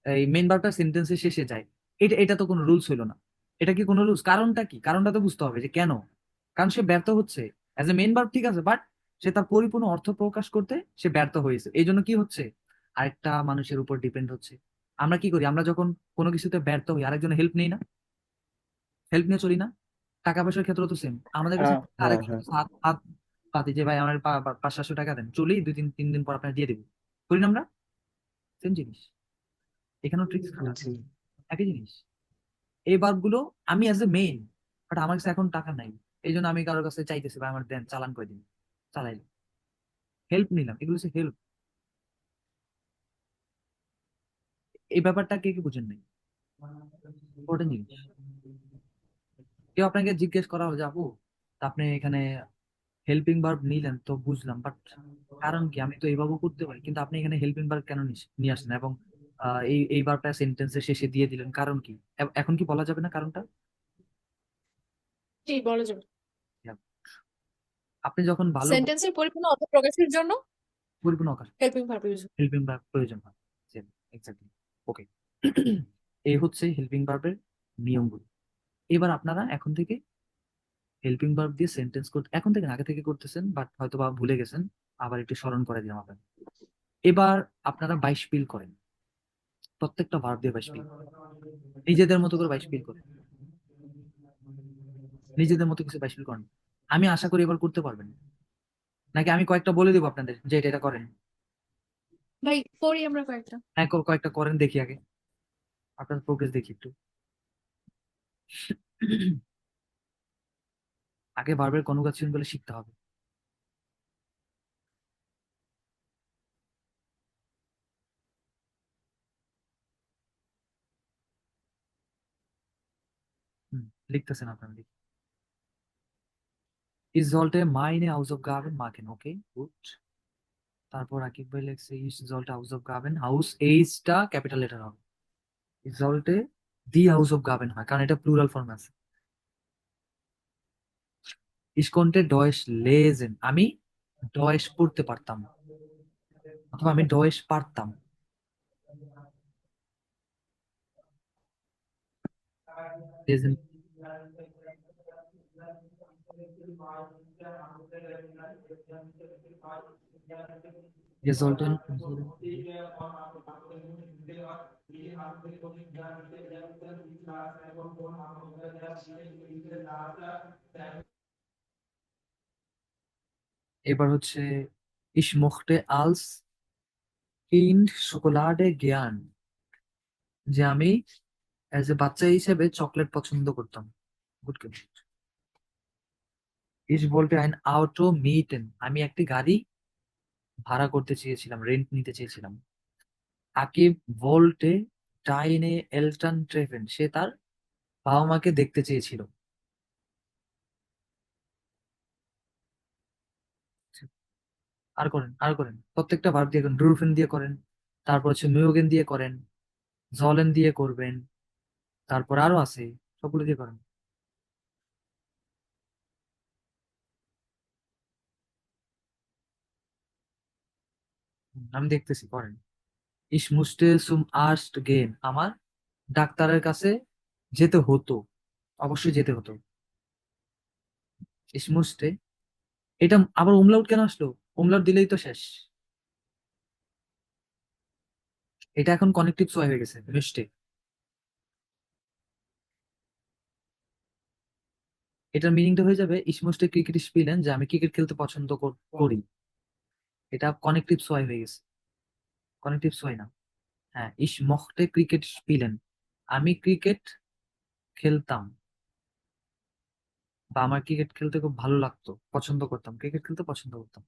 এই মেইন ভার্বটা সেন্টেন্সের শেষে যায়, এটা এটা তো কোনো রুলস হলো না। এটা কি কোনো রুলস? কারণটা কি? কারণটা তো বুঝতে হবে যে কেন। কারণ সে ব্যর্থ হচ্ছে। অ্যাজ এ মেইন ভার্ব ঠিক আছে, বাট সে তার পরিপূর্ণ অর্থ প্রকাশ করতে সে ব্যর্থ হয়েছে, এই জন্য কি হচ্ছে, আরেকটা মানুষের উপর ডিপেন্ড হচ্ছে। আমরা কি করি, আমরা যখন কোনো কিছুতে ব্যর্থ হই আরেকজনের হেল্প নেই না, হেল্প নিয়ে চলি না? টাকা পয়সার ক্ষেত্রে তো সেম, আমাদের কাছে হ্যাঁ, হ্যাঁ, আরেকজন হ্যাঁ। কাছে হাত হাত পাতি যে ভাই আমার 500-700 টাকা দেন, চলি 2-3 দিন পর আপনার দিয়ে দেবো, করি না আমরা? সেম জিনিস, এখানেও ট্রিক্স খাটান, জি। একই জিনিস। এই ভার্বগুলো আমি অ্যাজ এ মেইন, বাট আমার কাছে এখন টাকা নাই, এই জন্য আমি কারোর কাছে চাইতেছি ভাই আমার দেন, চালান করে দিন, চালাই, হেল্প নিলাম, এগুলো হচ্ছে হেল্প। এই ব্যাপারটা কে কি বুঝেন নাই, ইম্পর্টেন্ট জিনিস। কেউ আপনাকে জিজ্ঞেস করা হলো যে আপু তা আপনি এখানে হেল্পিং ভার্ব নিলেন তো বুঝলাম, বাট কারণ কি, আমি তো এইভাবে করতে পারি, কিন্তু আপনি এখানে হেল্পিং ভার্ব কেন নিয়ে আসলেন, এবং এই ভার্বটা সেন্টেন্সের শেষে দিয়ে দিলেন, কারণ কি? এখন কি বলা যাবে না কারণটা? জি, বলা যাবে। আপনি যখন ভালো সেন্টেন্সের পরিপূর্ণ অর্থ প্রকাশের জন্য পরিপূর্ণ আকার helping verb use. Helping verb প্রয়োজন হয়, এক্স্যাক্টলি। ওকে, এই হচ্ছে হেল্পিং ভার্বের নিয়মগুলো। এবার আপনারা এখন থেকে হেল্পিং ভার্ব দিয়ে সেন্টেন্স করতে, এখন থেকে না, আগে থেকে করতেছেন বাট হয়তো বা ভুলে গেছেন, আবার একটু স্মরণ করে দিলাম আপনাদের। এবার আপনারা 22 পিল করেন, প্রত্যেকটা ভার্ব দিয়ে 22 পিল, নিজেদের মতো করে 22 পিল করেন, নিজেদের মতো কিছু 22 পিল করেন। আমি আশা করি এবার করতে পারবেন, নাকি আমি কয়েকটা বলে দেবো আপনাদের যে এটা এটা করেন? ভাই করি আমরা কয়েকটা। হ্যাঁ, কয়েকটা করেন দেখি আগে, আপনার প্রোগ্রেস দেখি একটু। আগে ভার্বের কনজুগেশন গুলো শিখতে হবে। হুম, লিখতেছেন আপনারা, দেখি। Ich sollte meine Hausaufgaben machen, okay, gut. তারপর আকিব ভাই লিখছে ich sollte Hausaufgaben, হাউস এইচটা ক্যাপিটাল লেটার হবে, ich sollte die Hausaufgaben হয়, কারণ এটা প্লুরাল ফর্ম আছে। ich konnte Deutsch lesen, আমি ডয়েশ পড়তে পারতাম, অথবা আমি ডয়েশ পারতাম। lesen, wir sollten unseren এবার হচ্ছে ich mochte als Kind Schokolade gern, যে আমি অ্যাজ এ বাচ্চা হিসেবে চকলেট পছন্দ করতাম, good. Ich wollte ein Auto mieten, আমি একটি গাড়ি ভাড়া করতে চেয়েছিলাম, রেন্ট নিতে চেয়েছিলাম। আকিব ভোল্টে ডাইনে এলটন ট্রেভেন, সে তার বাবা মাকে দেখতে চেয়েছিল। আর করেন, আর করেন, প্রত্যেকটা ভার্ব দিয়ে করেন, ড্রুফেন দিয়ে করেন, তারপর হচ্ছে মিউগেন দিয়ে করেন, জলেন দিয়ে করবেন, তারপর আরো আছে, সবগুলো দিয়ে করেন। আমি দেখতেছি, করেন। Ich musste zum Arzt gehen, আমার ডাক্তারের কাছে যেতে হতো, অবশ্যই যেতে হতো। Ich musste, এটা আবার umlaut কেন আসলো? umlaut দিলেই তো শেষ, এটা এখন কনেকটিভ সোয়াই হয়ে গেছে, মিস্টে। এটার মিনিংটা হয়ে যাবে ich musste ক্রিকেট spielen, যে আমি ক্রিকেট খেলতে পছন্দ করি। এটা কনেকটিভ সোয়াই হয়ে গেছে, কনেকটিভ সোয়াই না। হ্যাঁ, ich mochte ক্রিকেট spielen, আমি ক্রিকেট খেলতাম, বা আমার ক্রিকেট খেলতে খুব ভালো লাগতো, পছন্দ করতাম, ক্রিকেট খেলতে পছন্দ করতাম,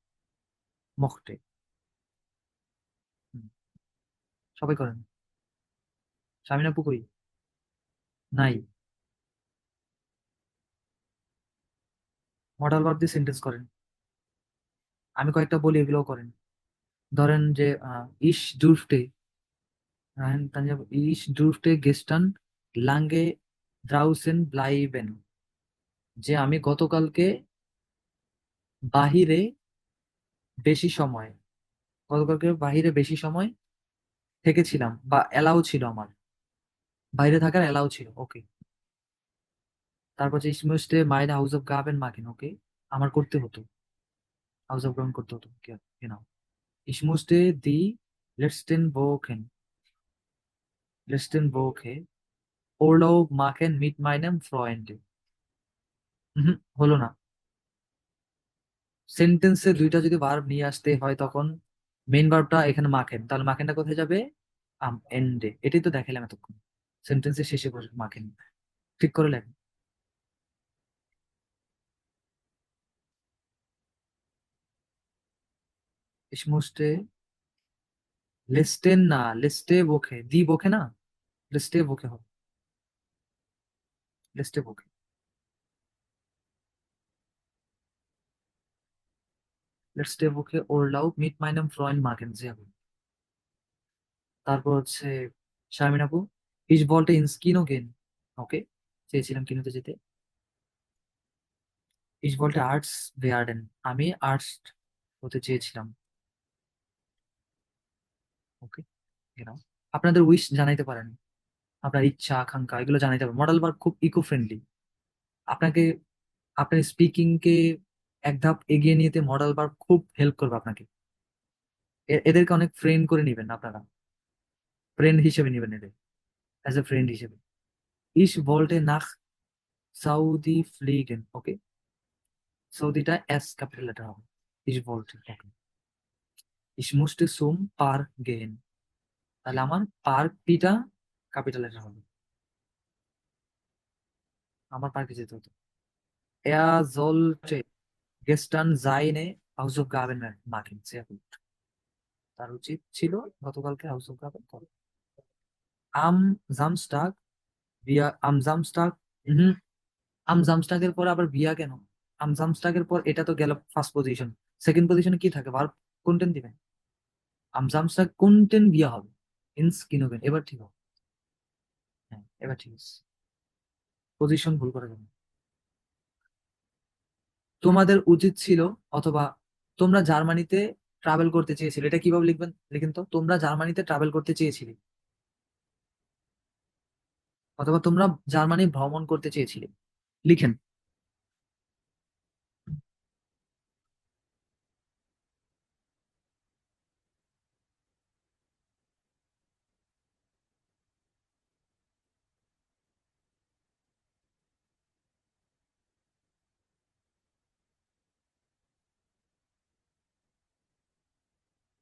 mochte। হুম, সবাই করেন। শামিনা পুকুরি নাই, মডাল ভার্ব দিয়ে সেন্টেন্স করেন, আমি কয়েকটা বলি এগুলোও করেন। ধরেন যে ইস ডুরফটে রায়ন পাঞ্জাব ইস ডুরফটে গেস্টান লাঙ্গে ড্রাউসেন ব্লাইবেন, যে আমি গতকালকে বাহিরে বেশি সময় গতকালকে বাহিরে বেশি সময় থেকেছিলাম, বা এলাও ছিল, আমার বাইরে থাকার এলাও ছিল। ওকে। তারপর যে ইসমুস্টে মাইনে হাউস অফ গাবেন মাকেন, ওকে, আমার করতে হতো, হাউস অফ গ্রাউন্ড করতে হতো, কেনাও। ইসমুস্টে দি লেটস্টেন বোকেন লেটস্টেন বোকে ওরলো মাকেন মিট মাইনেম ফ্রয়েন্ডে। হলো না। সেন্টেন্সে দুইটা যদি ভার্ব নিয়ে আসতে হয়, তখন মেইন ভার্বটা এখানে মাখেন, তাহলে মাখেনটা কোথায় যাবে? এন্ডে। এটাই তো দেখালাম এতক্ষণ, সেন্টেন্সের শেষে বসে মাখেন। ঠিক করে লেখেন। ইসমুস্টে লেস্টেন না, লেস্টে বোকে, দি বোকে না, লেস্টে বোকে হবে, লেস্টে বোকে। লেস্টে বোকে ওরলাউ মিট মাইনেম ফ্রয়েন্ড মাখেন যে হবে। তারপর হচ্ছে শারমিন আপু, ইস বলতে ইনস্কিনো গেন, ওকে, চেয়েছিলাম কিনোতে যেতে। ইস বলতে আর্টস ভেয়ার্ডেন, আমি আর্টস হতে চেয়েছিলাম, ওকে। গেলাম। আপনাদের উইশ জানাইতে পারেন, আপনার ইচ্ছা আকাঙ্ক্ষা এগুলো জানাইতে পারেন। মডেল ভার্ব খুব ইকো ফ্রেন্ডলি, আপনাকে আপনার স্পিকিং কে এক ধাপ এগিয়ে নিতে মডেল ভার্ব খুব হেল্প করবে আপনাকে। এদেরকে অনেক ফ্রেন্ড করে নেবেন আপনারা, ফ্রেন্ড হিসেবে নেবেন এদের, অ্যাজ এ ফ্রেন্ড হিসেবে। ইস ভোল্টে নাখ সাউদি ফ্লিগেন, ওকে, সৌদিটা এস ক্যাপিটাল লেটার হবে, ইস ভোল্টে, ওকে। ইস মুসতে সুম পার গেহেন, তাহলে আমার পার পিটা ক্যাপিটাল লেটার হবে, আমার পার্কে যেতে হতো। Er sollte gestern seine Hausaufgaben machen, sehr gut। তার উচিত ছিল গতকালকে হাউস অফ গার্ডেন করা। আম জামস্টাগ বিয়া আম জামস্টাগ, হুম, আম জামস্টাগের পর আবার বিয়া কেন? আম জামস্টাগের পর এটা তো গেল ফার্স্ট পজিশন, সেকেন্ড পজিশনে কি থাকে? ভার্ব কোনটেন দিবেন। আম জামস্টাগ কোনটেন বিয়া হবে, ইনস কিনোবেন। এবার ঠিক হবে, হ্যাঁ এবার ঠিক আছে, পজিশন ভুল করে যাবেন। তোমাদের উচিত ছিল, অথবা তোমরা জার্মানিতে ট্রাভেল করতে চেয়েছিলে, এটা কিভাবে লিখবেন? লিখেন তো, তোমরা জার্মানিতে ট্রাভেল করতে চেয়েছিলে, অথবা তোমরা জার্মানি ভ্রমণ করতে চেয়েছিলে, লিখেন।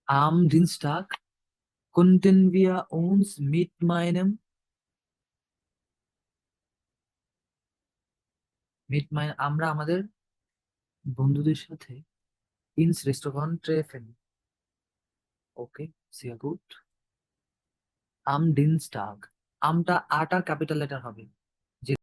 Am Dienstag konnten wir uns mit আমরা আমাদের বন্ধুদের সাথে ইনস রেস্টুরেন্ট ট্রেফেন, ওকে, sehr gut। আম ডিনস্টাগ, আমটা আটার ক্যাপিটাল লেটার হবে,